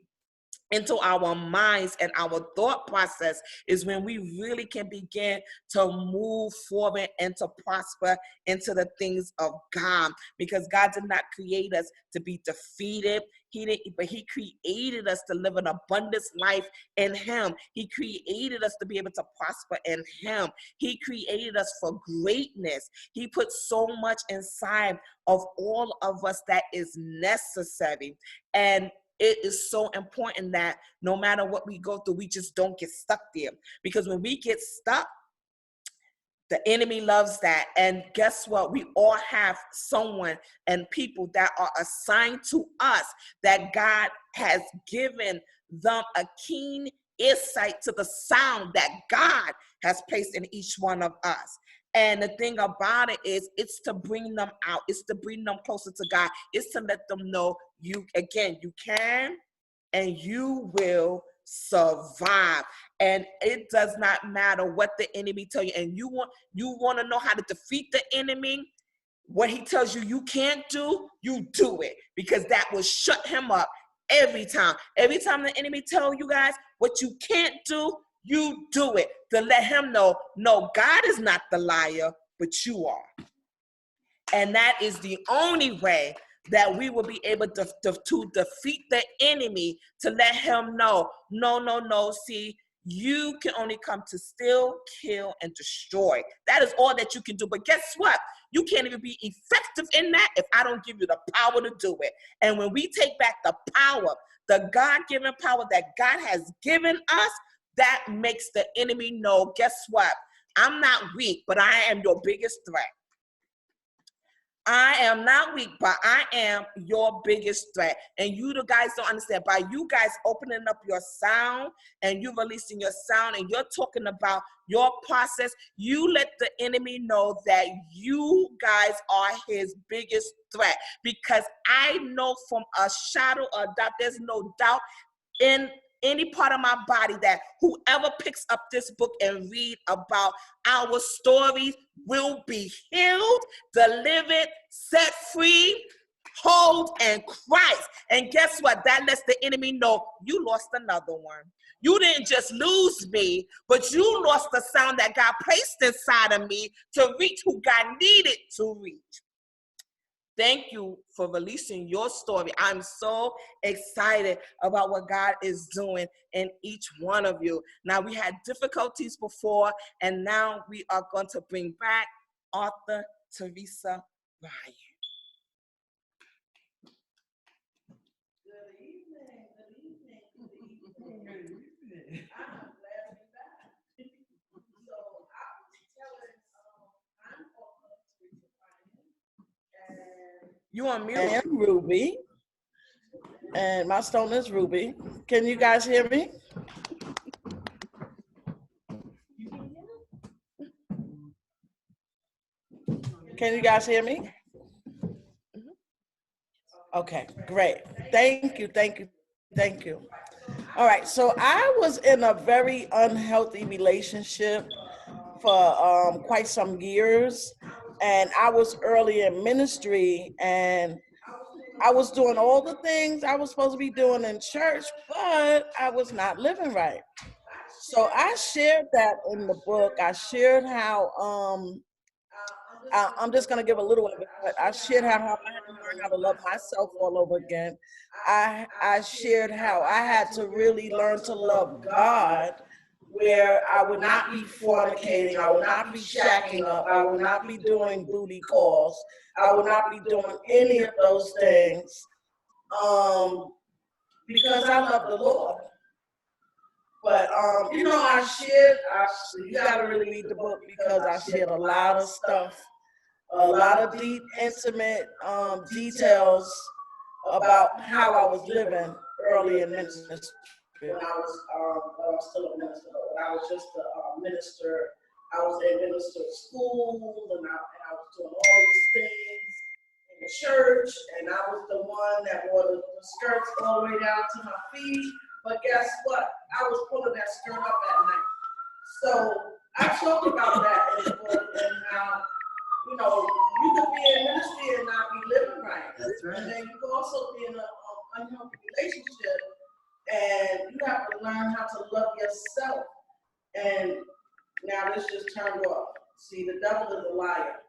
into our minds and our thought process, is when we really can begin to move forward and to prosper into the things of God. Because God did not create us to be defeated. He didn't, but He created us to live an abundance life in Him. He created us to be able to prosper in Him. He created us for greatness. He put so much inside of all of us that is necessary. And it is so important that no matter what we go through, we just don't get stuck there. Because when we get stuck, The enemy loves that. And guess what? We all have someone and people that are assigned to us that God has given them a keen insight to the sound that God has placed in each one of us. And the thing about it is, it's to bring them out. It's to bring them closer to God. It's to let them know you can and you will survive. And it does not matter what the enemy tell you. And you want to know how to defeat the enemy. What he tells you you can't do, you do it, because that will shut him up every time. Every time the enemy tell you guys what you can't do, you do it, to let him know, no, God is not the liar, but you are. And that is the only way that we will be able to defeat the enemy, to let him know, no, see, you can only come to steal, kill, and destroy. That is all that you can do. But guess what? You can't even be effective in that if I don't give you the power to do it. And when we take back the power, the God-given power that God has given us, that makes the enemy know, guess what? I'm not weak, but I am your biggest threat. I am not weak, but I am your biggest threat. And you the guys don't understand. By you guys opening up your sound and you releasing your sound and you're talking about your process, you let the enemy know that you guys are his biggest threat. Because I know from a shadow of doubt, there's no doubt in any part of my body that whoever picks up this book and read about our stories will be healed, delivered, set free, whole, and Christ. And guess what? That lets the enemy know you lost another one. You didn't just lose me, but you lost the sound that God placed inside of me to reach who God needed to reach. Thank you for releasing your story. I'm so excited about what God is doing in each one of you. Now, we had difficulties before, and now we are going to bring back author Theresa Bryant. Good evening. I'm glad to be back. So I was telling, I'm author Theresa Bryant, and You on mute? I am Ruby, and my stone is Ruby. Can you guys hear me? Can you guys hear me? Okay, great. Thank you. All right, so I was in a very unhealthy relationship for quite some years, and I was early in ministry, and I was doing all the things I was supposed to be doing in church, but I was not living right. So I shared that in the book. I shared how I'm just gonna give a little of it, but I shared how I had to learn how to love myself all over again. I shared how I had to really learn to love God, where I would not be fornicating, I would not be shacking up, I would not be doing booty calls, I would not be doing any of those things, because I love the Lord. But you gotta really read the book, because I shared a lot of stuff, a lot of deep, intimate details about how I was living early in ministry. When I was still a minister, when I was just a minister, I was in minister school, and I was doing all these things in church, and I was the one that wore the skirts all the way down to my feet. But guess what? I was pulling that skirt up at night. So I talked about that in the book, and how, you know, you can be in ministry and not be living right. That's right. And then you can also be in an unhealthy relationship, and you have to learn how to love yourself. And now this just turned off. See, the devil is a liar.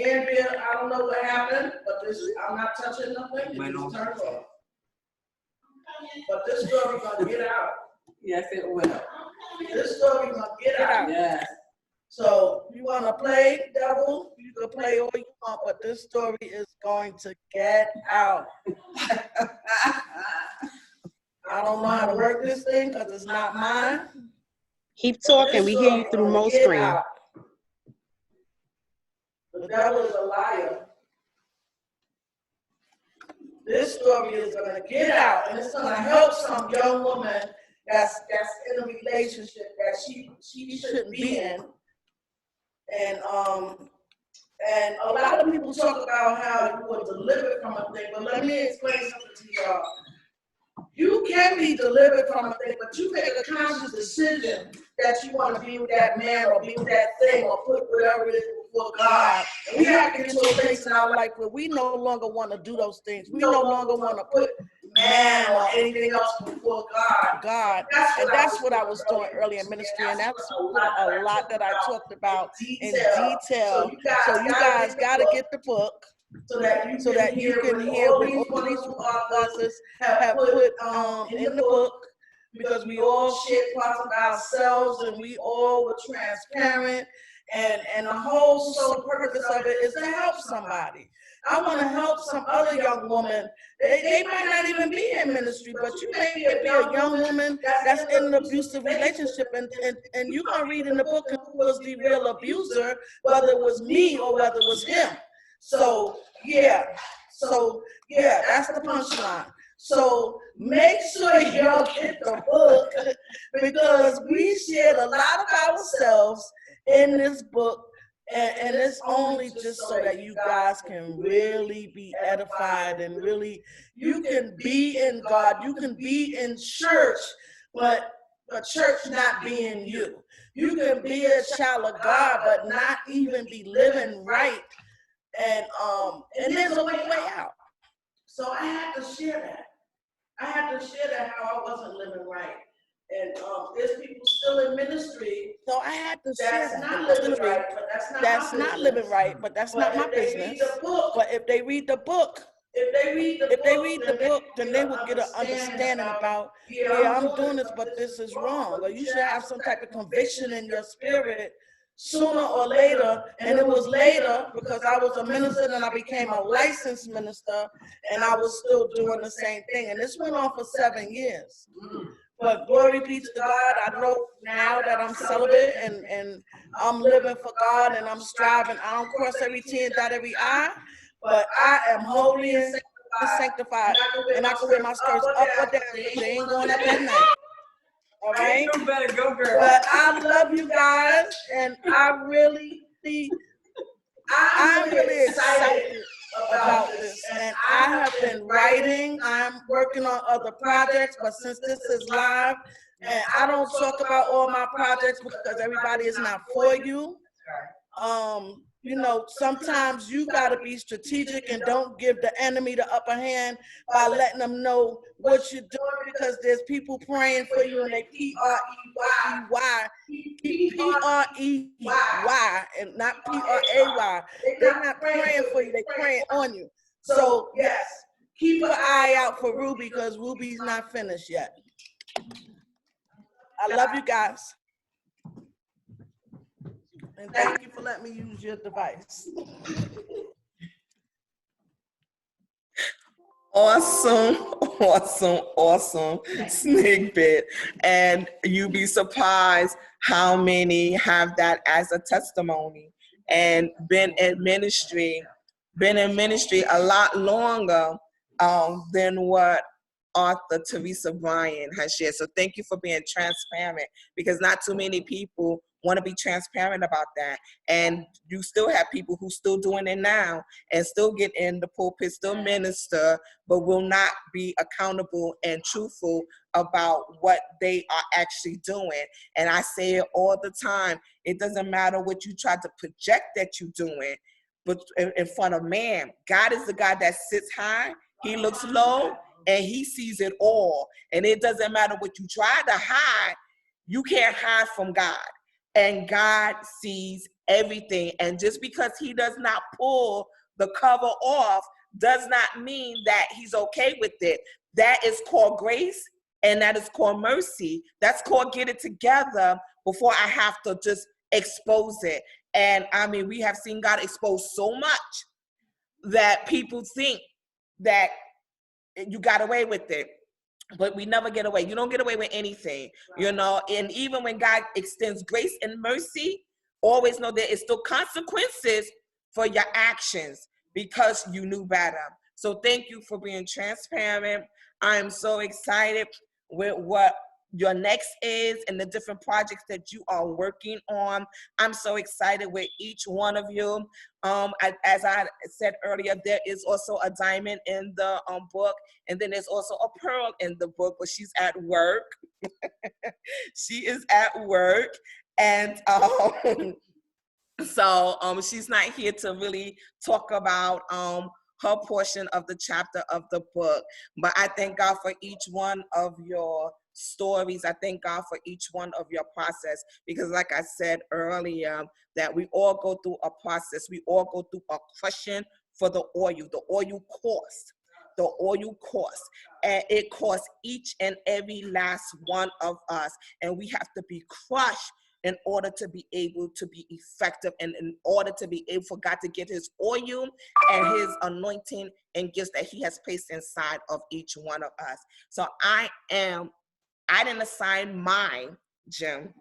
Andrea, I don't know what happened, but I'm not touching nothing. It just turned off. But this story gonna get out. yes, it will. This story gonna get out. Yes. So you wanna play, devil? You can play all you want, but this story is going to get out. I don't know how to work this thing because it's not mine. Keep talking. We hear you through most screen. The devil is a liar. This story is gonna get out, and it's gonna help some young woman that's in a relationship that she shouldn't be in. And a lot of people talk about how you were delivered from a thing, but let me explain something to y'all. You can be delivered from a thing, but you make a conscious decision that you want to be with that man or be with that thing or put whatever it is before God. And we have to get to a place in our life where we no longer want to do those things. We no longer want to put man or anything else before God. And that's what I was doing earlier in ministry, and that's a lot that I talked about in detail. So you guys got to get the book. So that you can hear what all these authors have put in the book, because we all shared parts of ourselves and we all were transparent, and the whole sole purpose of it is to help somebody. I want to help some other young woman. They might not even be in ministry, but you may be a young woman that's in an abusive relationship, and you're going to read in the book who was the real abuser, whether it was me or whether it was him. So yeah, that's the punchline. So make sure y'all get the book, because we shared a lot of ourselves in this book, and it's only just so that you guys can really be edified, and really you can be in God, you can be in church, but a church not being you. You can be a child of God, but not even be living right. And there's a way out. So I had to share that. I had to share that, how I wasn't living right. And there's people still in ministry. So I had to share that. Not living right, but that's not living right, but that's not my business. But if they read the book, then they will get an understanding about, yeah, I'm doing this, but this is wrong. Or you should have some type of conviction in your spirit sooner or later. And it was later, because I was a minister and I became a licensed minister, and I was still doing the same thing. And this went on for 7 years. But glory be to God, I know now that I'm celibate and I'm living for God and I'm striving. I don't cross every T and dot every I, but I am holy and sanctified. And I can wear my skirts up or down, they ain't going up at night. All right? You better go, girl. But I love you guys, and I'm really excited about this. And I have been writing. I'm working on other projects, but since this is live, and I don't talk about all my projects because everybody is not for you. You know, sometimes you got to be strategic and don't give the enemy the upper hand by letting them know what you're doing, because there's people praying for you, and they P-R-E-Y, P-R-E-Y, and not P-R-A-Y. They're not praying for you, they're praying on you. So, yes, keep an eye out for Ruby, because Ruby's not finished yet. I love you guys. And thank you for letting me use your device. Awesome sneak bit. And you'd be surprised how many have that as a testimony and been in ministry a lot longer than what author Theresa Bryant has shared. So thank you for being transparent, because not too many people want to be transparent about that. And you still have people who still doing it now and still get in the pulpit, still minister, but will not be accountable and truthful about what they are actually doing. And I say it all the time, it doesn't matter what you try to project that you're doing, but in front of man, God is the God that sits high, he looks low, and he sees it all. And it doesn't matter what you try to hide, you can't hide from God. And God sees everything. And just because he does not pull the cover off does not mean that he's okay with it. That is called grace, and that is called mercy. That's called get it together before I have to just expose it. And I mean, we have seen God expose so much that people think that you got away with it. But we never get away. You don't get away with anything, you know. And even when God extends grace and mercy, always know there is still consequences for your actions because you knew better. So thank you for being transparent. I'm so excited with what your next is and the different projects that you are working on. I'm so excited with each one of you. As I said earlier, there is also a diamond in the book, and then there's also a pearl in the book, but she's at work. She is at work, and so she's not here to really talk about her portion of the chapter of the book. But I thank God for each one of your stories. I thank God for each one of your process, because like I said earlier, that we all go through a process. We all go through a crushing for the oil. The oil costs. The oil costs. And it costs each and every last one of us. And we have to be crushed in order to be able to be effective, and in order to be able for God to get his oil and his anointing and gifts that he has placed inside of each one of us. So I didn't assign my gem.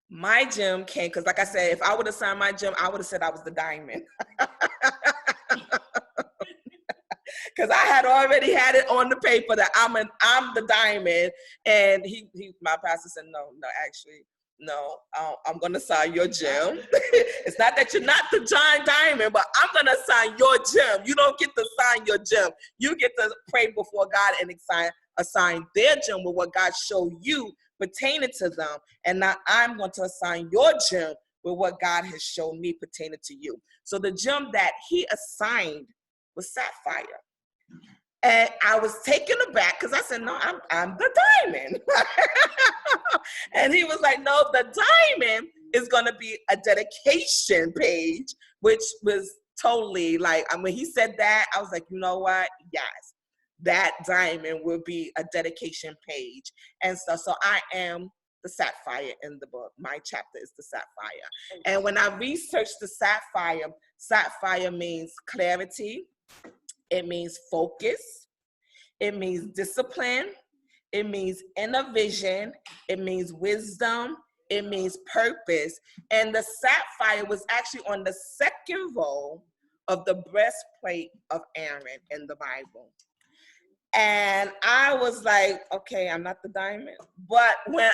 My gem came, because like I said, if I would assign my gem, I would have said I was the diamond. Because I had already had it on the paper that I'm the diamond. And my pastor said, no, actually, no, I'm going to sign your gem. It's not that you're not the giant diamond, but I'm going to sign your gem. You don't get to sign your gem. You get to pray before God and assign their gem with what God showed you pertaining to them. And now I'm going to assign your gem with what God has shown me pertaining to you. So the gem that he assigned was sapphire. And I was taken aback because I said, no, I'm the diamond. And he was like, no, the diamond is going to be a dedication page, which was totally like, when he said that, I was like, you know what? Yes, that diamond will be a dedication page and stuff. So I am the sapphire in the book. My chapter is the sapphire. And when I researched the sapphire, sapphire means clarity. It means focus. It means discipline. It means inner vision. It means wisdom. It means purpose. And the sapphire was actually on the second row of the breastplate of Aaron in the Bible. And I was like, okay, I'm not the diamond. But when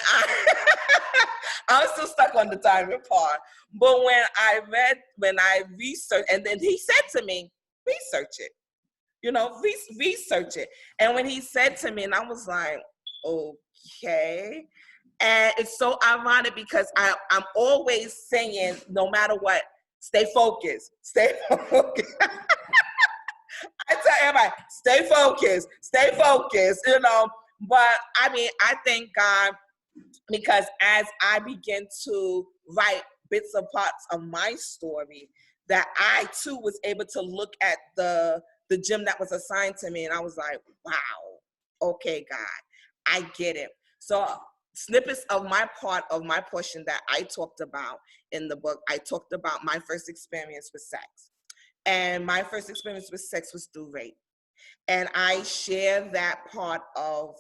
I'm still stuck on the diamond part. But when I researched, and then he said to me, research it. Research it. And when he said to me, and I was like, okay. And it's so ironic because I'm always saying, no matter what, stay focused, stay focused. I tell everybody, stay focused, But I thank God, because as I begin to write bits and parts of my story, that I too was able to look at the gem that was assigned to me, and I was like, wow, okay, God, I get it. So snippets of my part of my portion that I talked about in the book, I talked about my first experience with sex. And my first experience with sex was through rape. And I share that part of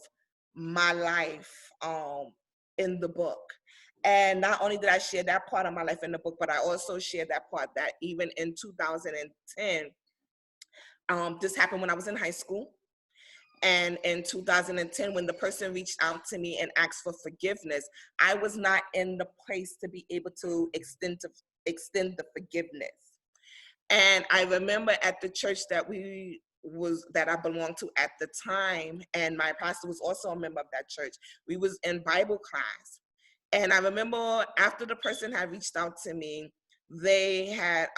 my life in the book. And not only did I share that part of my life in the book, but I also shared that part that even in 2010, this happened when I was in high school. And in 2010, when the person reached out to me and asked for forgiveness, I was not in the place to be able to extend the forgiveness. And I remember at the church that I belonged to at the time, and my pastor was also a member of that church, we was in Bible class. And I remember after the person had reached out to me, they had,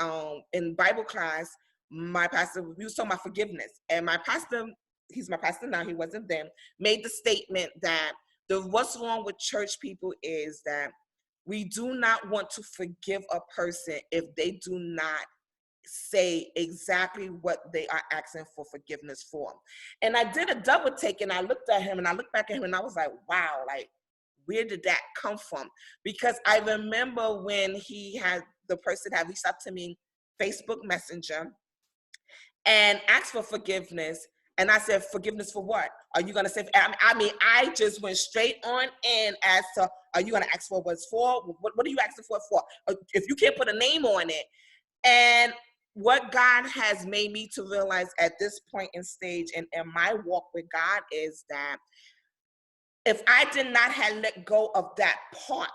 in Bible class, my pastor, we was talking about forgiveness. And my pastor, he's my pastor now, he wasn't then, made the statement that what's wrong with church people is that we do not want to forgive a person if they do not say exactly what they are asking for forgiveness for. And I did a double take, and I looked at him, and I looked back at him, and I was like, wow, like, where did that come from? Because I remember when the person had reached out to me, Facebook Messenger, and asked for forgiveness. And I said, forgiveness for what? Are you going to say, I just went straight on in as to, are you going to ask for what's for? What are you asking for? If you can't put a name on it. And what God has made me to realize at this point in stage and in my walk with God is that if I did not have let go of that part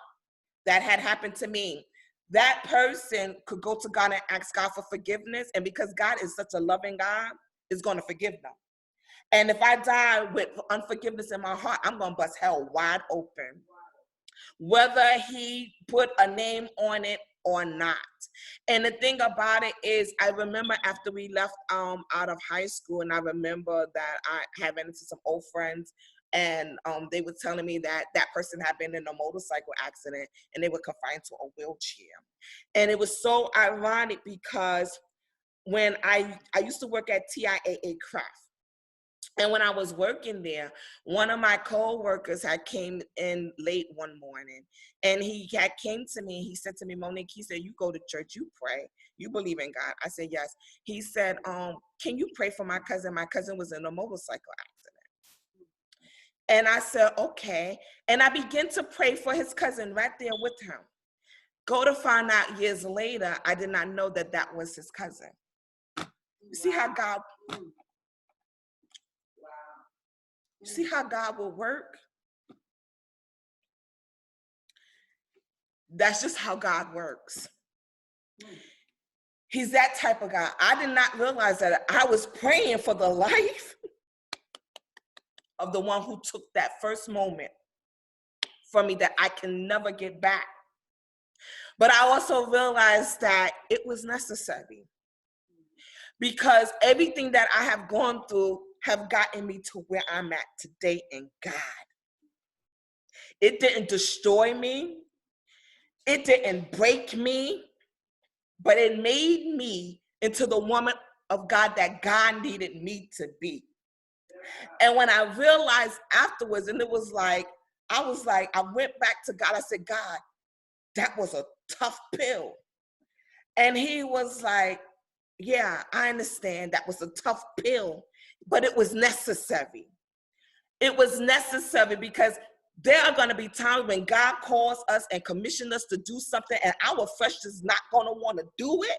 that had happened to me, that person could go to God and ask God for forgiveness. And because God is such a loving God, is going to forgive them. And if I die with unforgiveness in my heart, I'm going to bust hell wide open, whether he put a name on it or not. And the thing about it is, I remember after we left out of high school, and I remember that I had been into some old friends, and they were telling me that that person had been in a motorcycle accident and they were confined to a wheelchair. And it was so ironic because when I used to work at TIAA Craft, and when I was working there, one of my co-workers had came in late one morning, and he had came to me. He said to me, Monique, he said, you go to church, you pray, you believe in God. I said, yes. He said, can you pray for my cousin? My cousin was in a motorcycle accident. And I said, okay. And I began to pray for his cousin right there with him. Go to find out years later, I did not know that that was his cousin. You see how God... You see how God will work? That's just how God works. He's that type of God. I did not realize that I was praying for the life of the one who took that first moment from me that I can never get back. But I also realized that it was necessary, because everything that I have gone through have gotten me to where I'm at today in God. It didn't destroy me. It didn't break me, but it made me into the woman of God that God needed me to be. And when I realized afterwards, and it was like, I went back to God. I said, God, that was a tough pill. And he was like, yeah, I understand that was a tough pill, but it was necessary. It was necessary because there are going to be times when God calls us and commissions us to do something, and our flesh is not going to want to do it.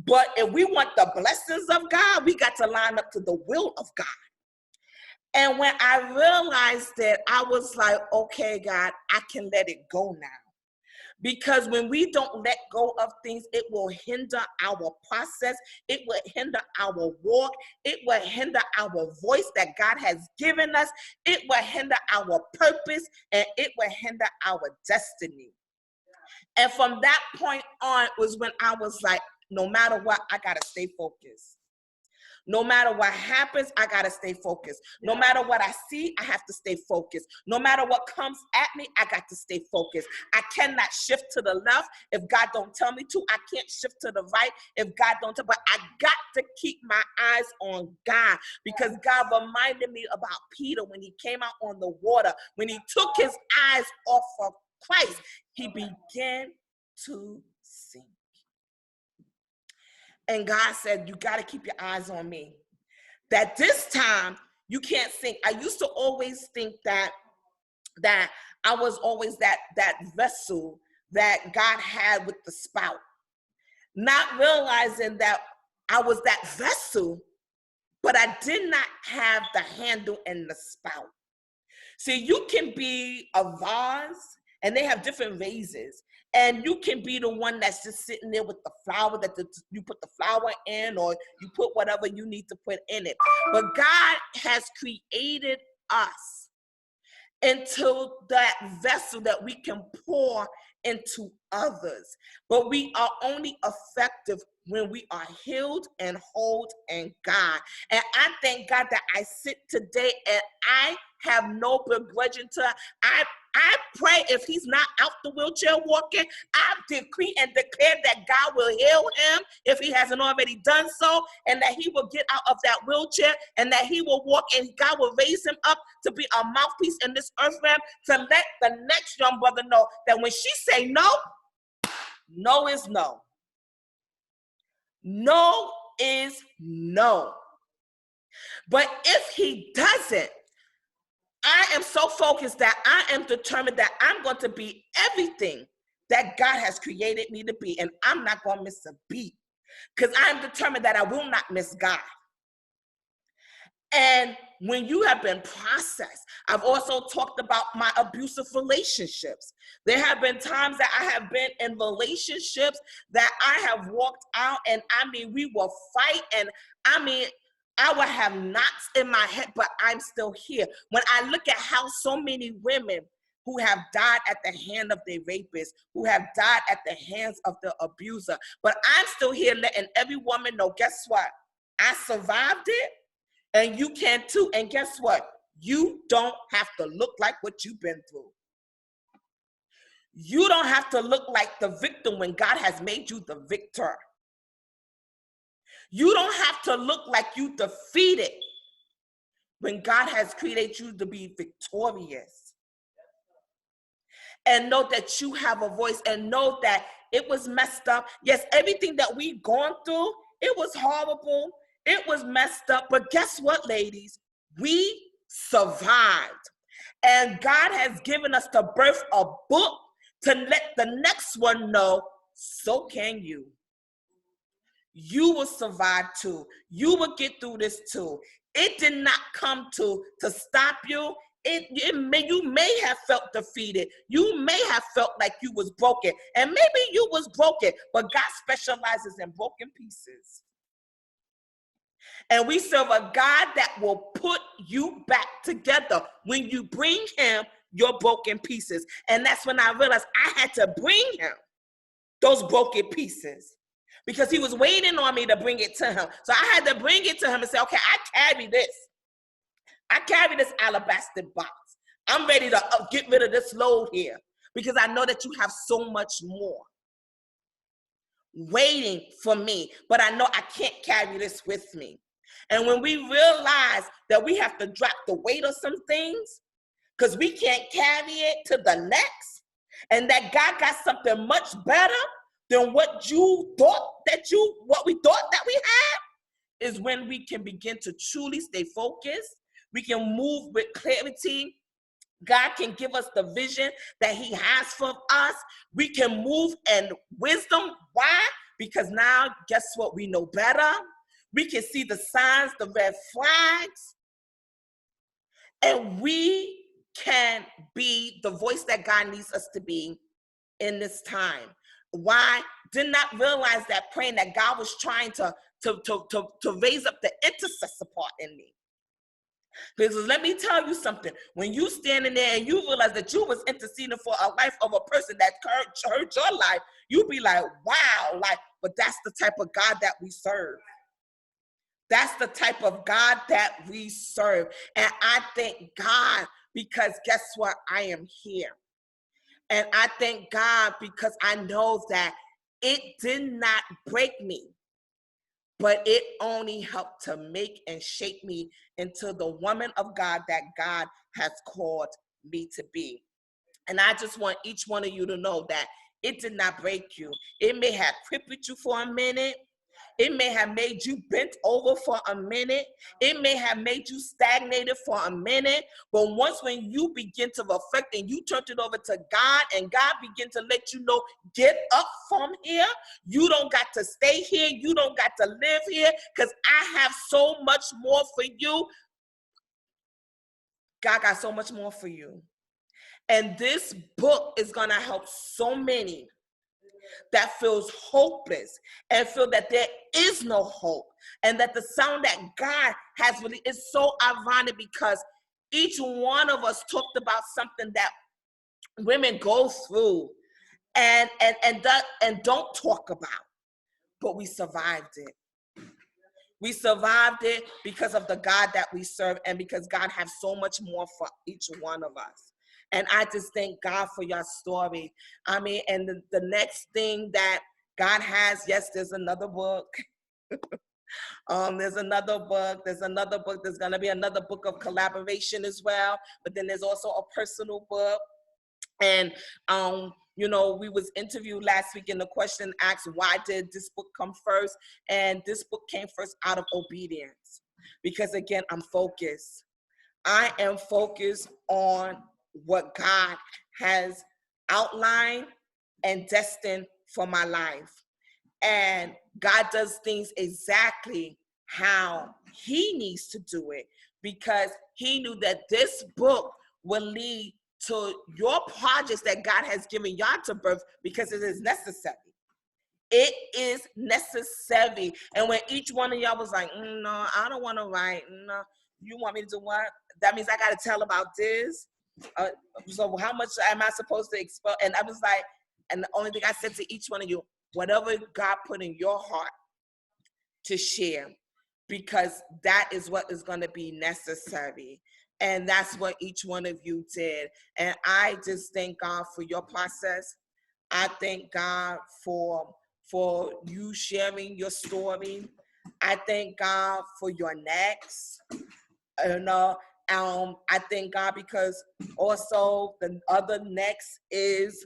But if we want the blessings of God, we got to line up to the will of God. And when I realized that, I was like, okay, God, I can let it go now. Because when we don't let go of things, it will hinder our process. It will hinder our walk. It will hinder our voice that God has given us. It will hinder our purpose, and it will hinder our destiny. And from that point on was when I was like, no matter what, I got to stay focused. No matter what happens, I got to stay focused. No matter what I see, I have to stay focused. No matter what comes at me, I got to stay focused. I cannot shift to the left if God don't tell me to. I can't shift to the right if God don't tell me. But I got to keep my eyes on God, because God reminded me about Peter when he came out on the water. When he took his eyes off of Christ, he began to sink. And God said, you got to keep your eyes on me. That this time, you can't sink. I used to always think that I was always that vessel that God had with the spout. Not realizing that I was that vessel, but I did not have the handle and the spout. See, you can be a vase, and they have different vases. And you can be the one that's just sitting there with the flower that you put the flower in, or you put whatever you need to put in it. But God has created us into that vessel that we can pour into others. But we are only effective when we are healed and whole in God. And I thank God that I sit today and I have no begrudging to. I pray if he's not out the wheelchair walking, I decree and declare that God will heal him if he hasn't already done so, and that he will get out of that wheelchair, and that he will walk, and God will raise him up to be a mouthpiece in this earth realm to let the next young brother know that when she say no, no is no. No is no. But if he doesn't, I am so focused that I am determined that I'm going to be everything that God has created me to be, and I'm not going to miss a beat. because I'm determined that I will not miss God. And when you have been processed, I've also talked about my abusive relationships. There have been times that I have been in relationships that I have walked out, and I mean, we will fight, and I mean, I will have knots in my head, but I'm still here. When I look at how so many women who have died at the hand of their rapist, who have died at the hands of the abuser, but I'm still here letting every woman know, guess what? I survived it. And you can too. And guess what? You don't have to look like what you've been through. You don't have to look like the victim when God has made you the victor. You don't have to look like you defeated when God has created you to be victorious. And know that you have a voice, and know that it was messed up. Yes, everything that we've gone through, it was horrible. It was messed up, but guess what, ladies? We survived. And God has given us to birth a book to let the next one know, so can you. You will survive too. You will get through this too. It did not come to stop you. You may have felt defeated. You may have felt like you was broken. And maybe you was broken, but God specializes in broken pieces. And we serve a God that will put you back together when you bring him your broken pieces. And that's when I realized I had to bring him those broken pieces, because he was waiting on me to bring it to him. So I had to bring it to him and say, okay, I carry this. I carry this alabaster box. I'm ready to get rid of this load here, because I know that you have so much more waiting for me, but I know I can't carry this with me. And when we realize that we have to drop the weight of some things because we can't carry it to the next, and that God got something much better than what we thought that we had, is when we can begin to truly stay focused. We can move with clarity. God can give us the vision that he has for us. We can move in wisdom. Why? Because now, guess what? We know better. We can see the signs, the red flags, and we can be the voice that God needs us to be in this time. Why? Did not realize that praying that God was trying to raise up the intercessor part in me. Because let me tell you something, when you standing there and you realize that you was interceding for a life of a person that hurt your life, you be like, wow, but that's the type of God that we serve. That's the type of God that we serve. And I thank God, because guess what? I am here. And I thank God because I know that it did not break me, but it only helped to make and shape me into the woman of God that God has called me to be. And I just want each one of you to know that it did not break you. It may have crippled you for a minute. It may have made you bent over for a minute. It may have made you stagnated for a minute. But once when you begin to reflect and you turn it over to God, and God begin to let you know, get up from here. You don't got to stay here. You don't got to live here, because I have so much more for you. God got so much more for you. And this book is going to help so many that feels hopeless and feel that there is no hope, and that the sound that God has really is so ironic, because each one of us talked about something that women go through and don't talk about, but we survived it. We survived it because of the God that we serve, and because God has so much more for each one of us. And I just thank God for your story. I mean, and the next thing that God has, yes, there's another book. There's another book. There's going to be another book of collaboration as well. But then there's also a personal book. And, we was interviewed last week, and the question asked, why did this book come first? And this book came first out of obedience. Because again, I'm focused. I am focused on what God has outlined and destined for my life. And God does things exactly how he needs to do it, because he knew that this book will lead to your projects that God has given y'all to birth, because it is necessary. It is necessary. And when each one of y'all was like, no, I don't want to write. No, you want me to do what? That means I got to tell about this. So how much am I supposed to expel? And I was like, and the only thing I said to each one of you, whatever God put in your heart to share, because that is what is going to be necessary. And that's what each one of you did. And I just thank God for your process. I thank God for you sharing your story. I thank God for your next. I thank God because also the other next is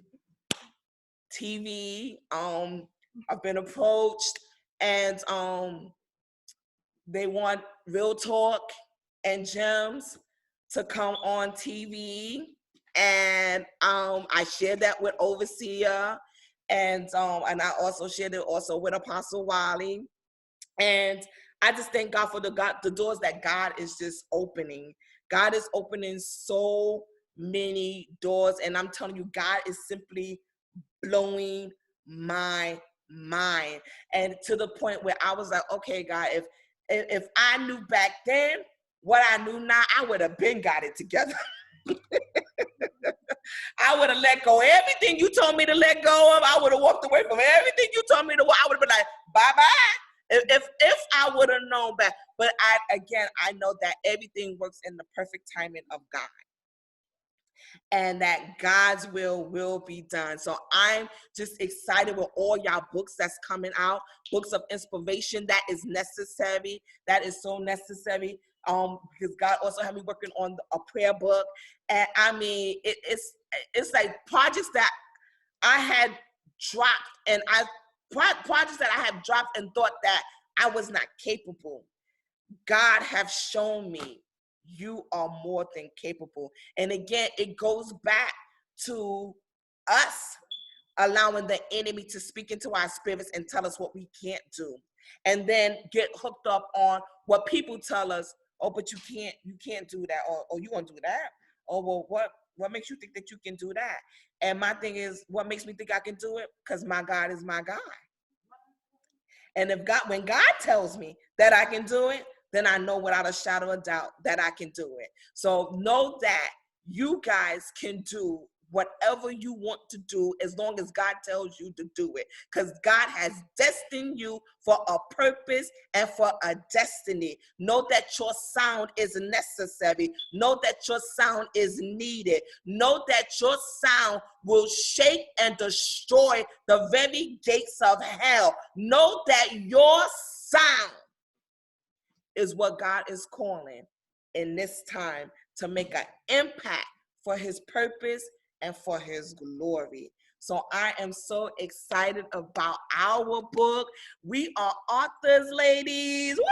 TV. I've been approached, and they want Real Talk and Gems to come on TV, and I shared that with Overseer, and I also shared it also with Apostle Wiley, and I just thank God for the doors that God is just opening. God is opening so many doors, and I'm telling you, God is simply blowing my mind, and to the point where I was like, okay, God, if I knew back then what I knew now, I would have been got it together. I would have let go everything you told me to let go of. I would have walked away from everything you told me to walk. I would have been like, bye-bye. If I would have known back. But I know that everything works in the perfect timing of God, and that God's will be done. So I'm just excited with all y'all books that's coming out, books of inspiration. That is necessary. That is so necessary. Because God also had me working on a prayer book. And I mean, it's like projects that I had dropped, and projects that I have dropped and thought that I was not capable. God have shown me you are more than capable. And again, it goes back to us allowing the enemy to speak into our spirits and tell us what we can't do, and then get hooked up on what people tell us. Oh, but you can't do that, or you gonna do that, or well, what makes you think that you can do that? And my thing is, what makes me think I can do it? Because my God is my God. And when God tells me that I can do it, then I know without a shadow of doubt that I can do it. So know that you guys can do whatever you want to do as long as God tells you to do it. Because God has destined you for a purpose and for a destiny. Know that your sound is necessary. Know that your sound is needed. Know that your sound will shake and destroy the very gates of hell. Know that your sound is what God is calling in this time to make an impact for his purpose and for his glory. So I am so excited about our book. We are authors, ladies. Woo!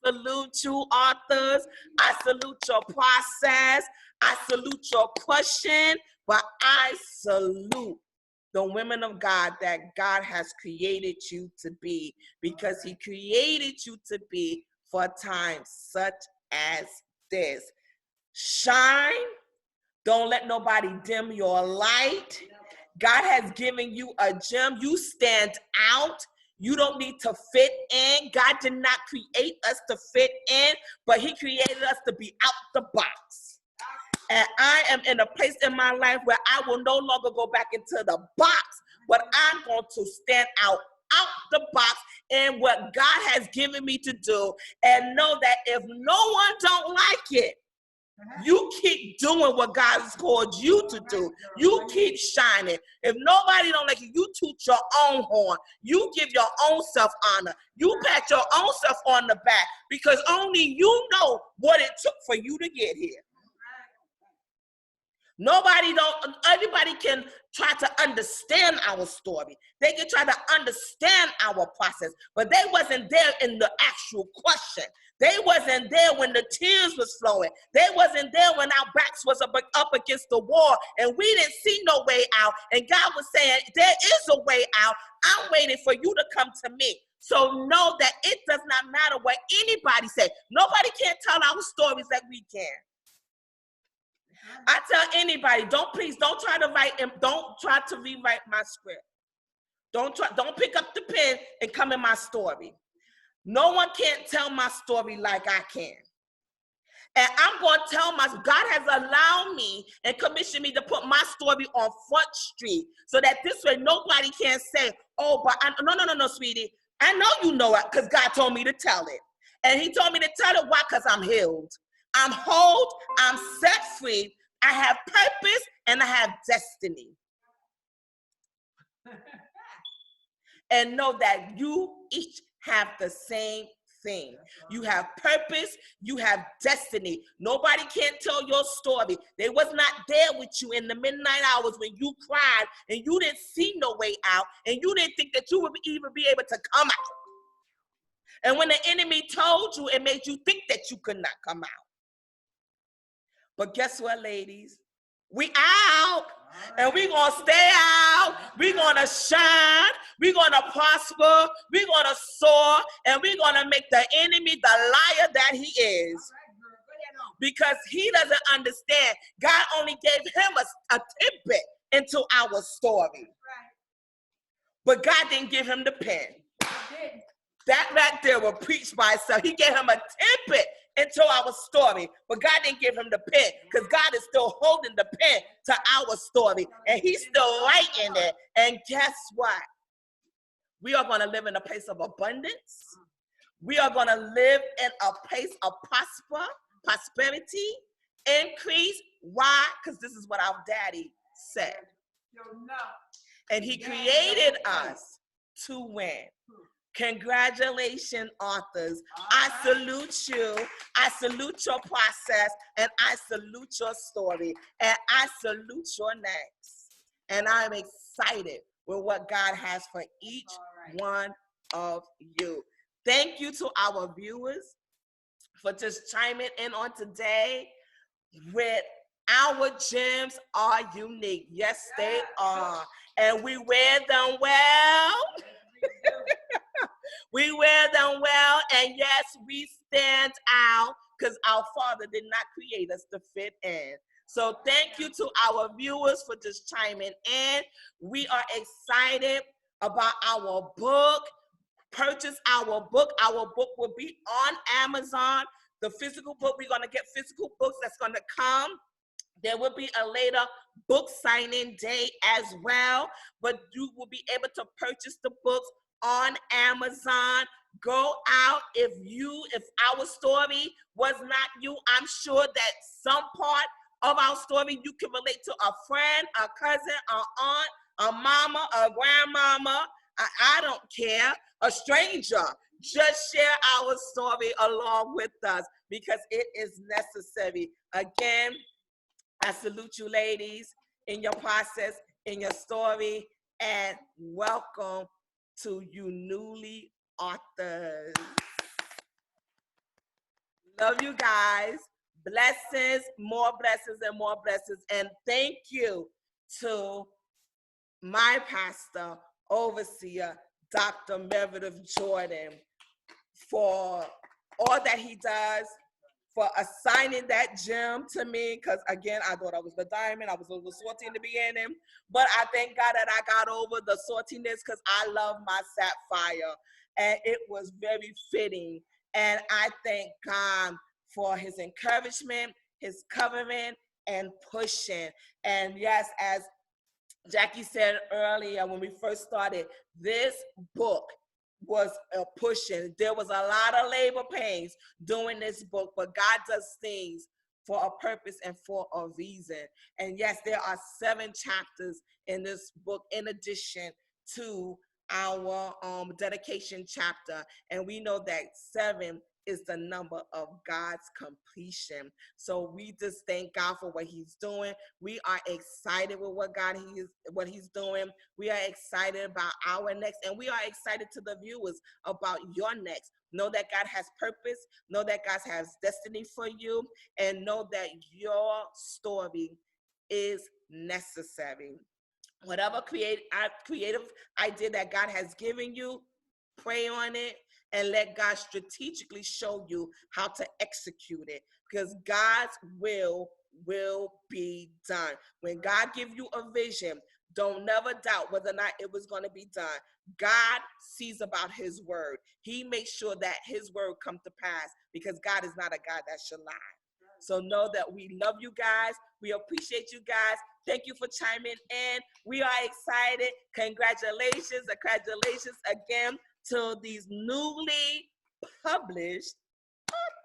I salute you, authors. I salute your process. I salute your pushing, but I salute the women of God that God has created you to be, because he created you to be for times such as this. Shine. Don't let nobody dim your light. God has given you a gem. You stand out. You don't need to fit in. God did not create us to fit in, but he created us to be out the box. And I am in a place in my life where I will no longer go back into the box, but I'm going to stand out the box in what God has given me to do, and know that if no one don't like it, you keep doing what God has called you to do. You keep shining. If nobody don't like it, you toot your own horn. You give your own self honor. You pat your own self on the back, because only you know what it took for you to get here. Everybody can try to understand our story. They can try to understand our process, but they wasn't there in the actual question. They wasn't there when the tears was flowing. They wasn't there when our backs was up against the wall and we didn't see no way out. And God was saying, there is a way out. I'm waiting for you to come to me. So know that it does not matter what anybody says. Nobody can tell our stories like we can. I tell anybody, don't try to rewrite my script. Don't pick up the pen and come in my story. No one can't tell my story like I can. And I'm going to tell God has allowed me and commissioned me to put my story on Front Street so that this way nobody can say, oh, but no, sweetie. I know you know it because God told me to tell it. And he told me to tell it, why? Because I'm healed. I'm whole, I'm set free, I have purpose, and I have destiny. And know that you each have the same thing. You have purpose, you have destiny. Nobody can tell your story. They was not there with you in the midnight hours when you cried and you didn't see no way out and you didn't think that you would even be able to come out. And when the enemy told you, it made you think that you could not come out. But guess what, ladies? We out, and we gonna stay out. We gonna shine. We gonna prosper. We gonna soar, and we gonna make the enemy the liar that he is. Because he doesn't understand. God only gave him a tidbit into our story. But God didn't give him the pen. That right there will preach by itself. He gave him a tidbit into our story, but God didn't give him the pen because God is still holding the pen to our story and he's still writing it. And guess what? We are going to live in a place of abundance. We are going to live in a place of prosperity, increase. Why? Because this is what our daddy said. And he created us to win. Congratulations, authors. I salute you. I salute your process, and I salute your story, and I salute your next. And I'm excited with what God has for each one of you. Thank you to our viewers for just chiming in on today with our gems are unique. Yes, they are. And we wear them well. We wear them well, and yes, we stand out because our Father did not create us to fit in. So thank you to our viewers for just chiming in. We are excited about our book. Purchase our book. Our book will be on Amazon. The physical book, we're going to get physical books that's going to come. There will be a later book signing day as well, but you will be able to purchase the books on Amazon. Go out. If our story was not you, I'm sure that some part of our story you can relate to a friend, a cousin, an aunt, a mama, a grandmama. I don't care. A stranger. Just share our story along with us because it is necessary. Again, I salute you ladies in your process, in your story, and welcome to you newly authors. Love you guys. Blessings, more blessings and more blessings. And thank you to my pastor, overseer, Dr. Meredith Jordan, for all that he does, for assigning that gem to me, because again, I thought I was the diamond. I was a little salty in the beginning, but I thank God that I got over the saltiness because I love my sapphire, and it was very fitting. And I thank God for his encouragement, his covering, and pushing. And yes, as Jackie said earlier when we first started, this book was a pushing. There was a lot of labor pains doing this book, but God does things for a purpose and for a reason. And yes, there are 7 chapters in this book in addition to our dedication chapter. And we know that 7 is the number of God's completion. So we just thank God for what he's doing. We are excited with what he's doing. We are excited about our next, and we are excited to the viewers about your next. Know that God has purpose, know that God has destiny for you, and know that your story is necessary. Whatever creative idea that God has given you, pray on it and let God strategically show you how to execute it, because God's will be done. When God gives you a vision, don't never doubt whether or not it was going to be done. God sees about his word. He makes sure that his word come to pass, because God is not a God that should lie. So know that we love you guys. We appreciate you guys. Thank you for chiming in. We are excited. Congratulations again to these newly published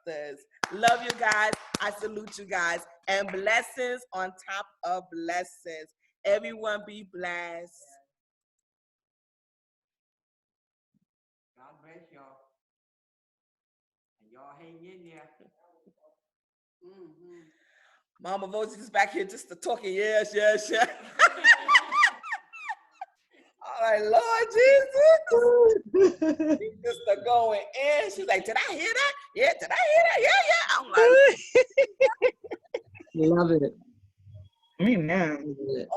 authors. Love you guys. I salute you guys. And blessings on top of blessings. Everyone be blessed. God bless y'all. And y'all hang in there. Mama Moses is back here just to talking. Yes. All right, Lord Jesus. She's just going in. She's like, did I hear that? Yeah, did I hear that? Yeah. I'm like, Love it. Amen.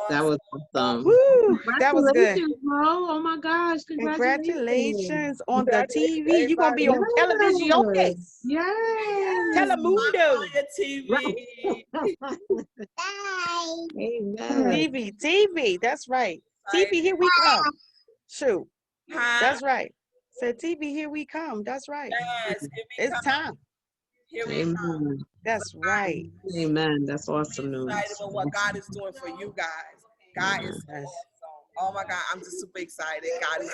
That was awesome. Woo, that was good. Congratulations, bro. Oh my gosh. Congratulations on the TV. You're going to be on television. Yes. Telemundo. TV. Amen. TV. That's right. TV, here we come. Shoot. That's right. Said TV, here we come. That's right. Yes, It's time. Here we come. That's right. Amen. That's awesome news. Excited about what God is doing for you guys. God is awesome. Oh my God, I'm just super excited. God is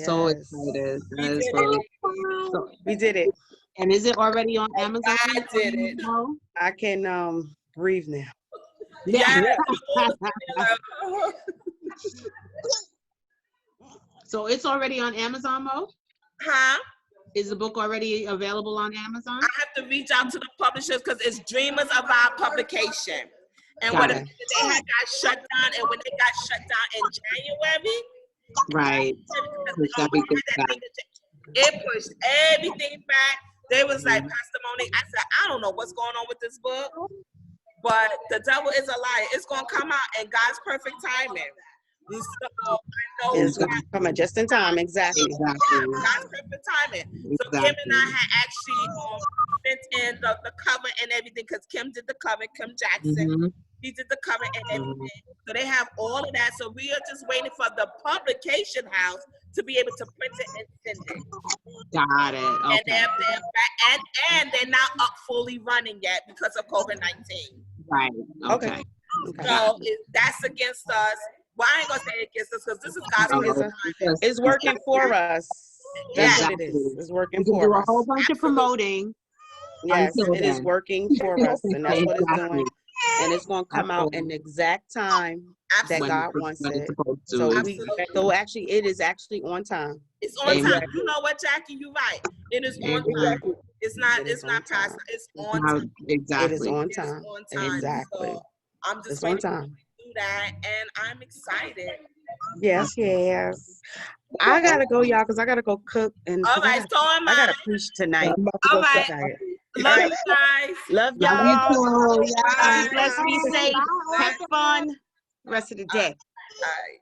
So excited. We did it. And is it already on Amazon? I did it. I can breathe now. Yeah. So it's already on Amazon, Mo? Huh? Is the book already available on Amazon? I have to reach out to the publishers because it's Dreamers of Our publication. And Got what it. they had got shut down, and when they got shut down in January, Right. It pushed everything back. They was like, Pastor Monique, I said, I don't know what's going on with this book, but the devil is a liar. It's going to come out in God's perfect timing. So I know It's going to come out just in time. Exactly. God's perfect timing. So Kim and I had actually sent in the cover and everything, because Kim did the cover, Kim Jackson. He did the cover and everything. So they have all of that. So we are just waiting for the publication house to be able to print it and send it. Got it. Okay. And they're back, and they're not up fully running yet because of COVID-19. Right. Okay. So that's against us. Well, I ain't gonna say against us, because this is God's It's working for us. That's what it is. It's working for us. A whole bunch of promoting. Yes, it is working for us, and that's what it's doing. And it's going to come out in the exact time that God wants it. So actually, it is actually on time. It's on time. You know what, Jackie? You're right. It is on time. It's not past. It's on time. Exactly. It is on time. Exactly. So I'm just on waiting time. to do that, and I'm excited. Yes. I gotta go, y'all, because I gotta go cook. And all right, so am I. I gotta preach tonight. All right. Love you guys. Love y'all. Bye. Be blessed. Be safe. Have fun. The rest of the day. Bye.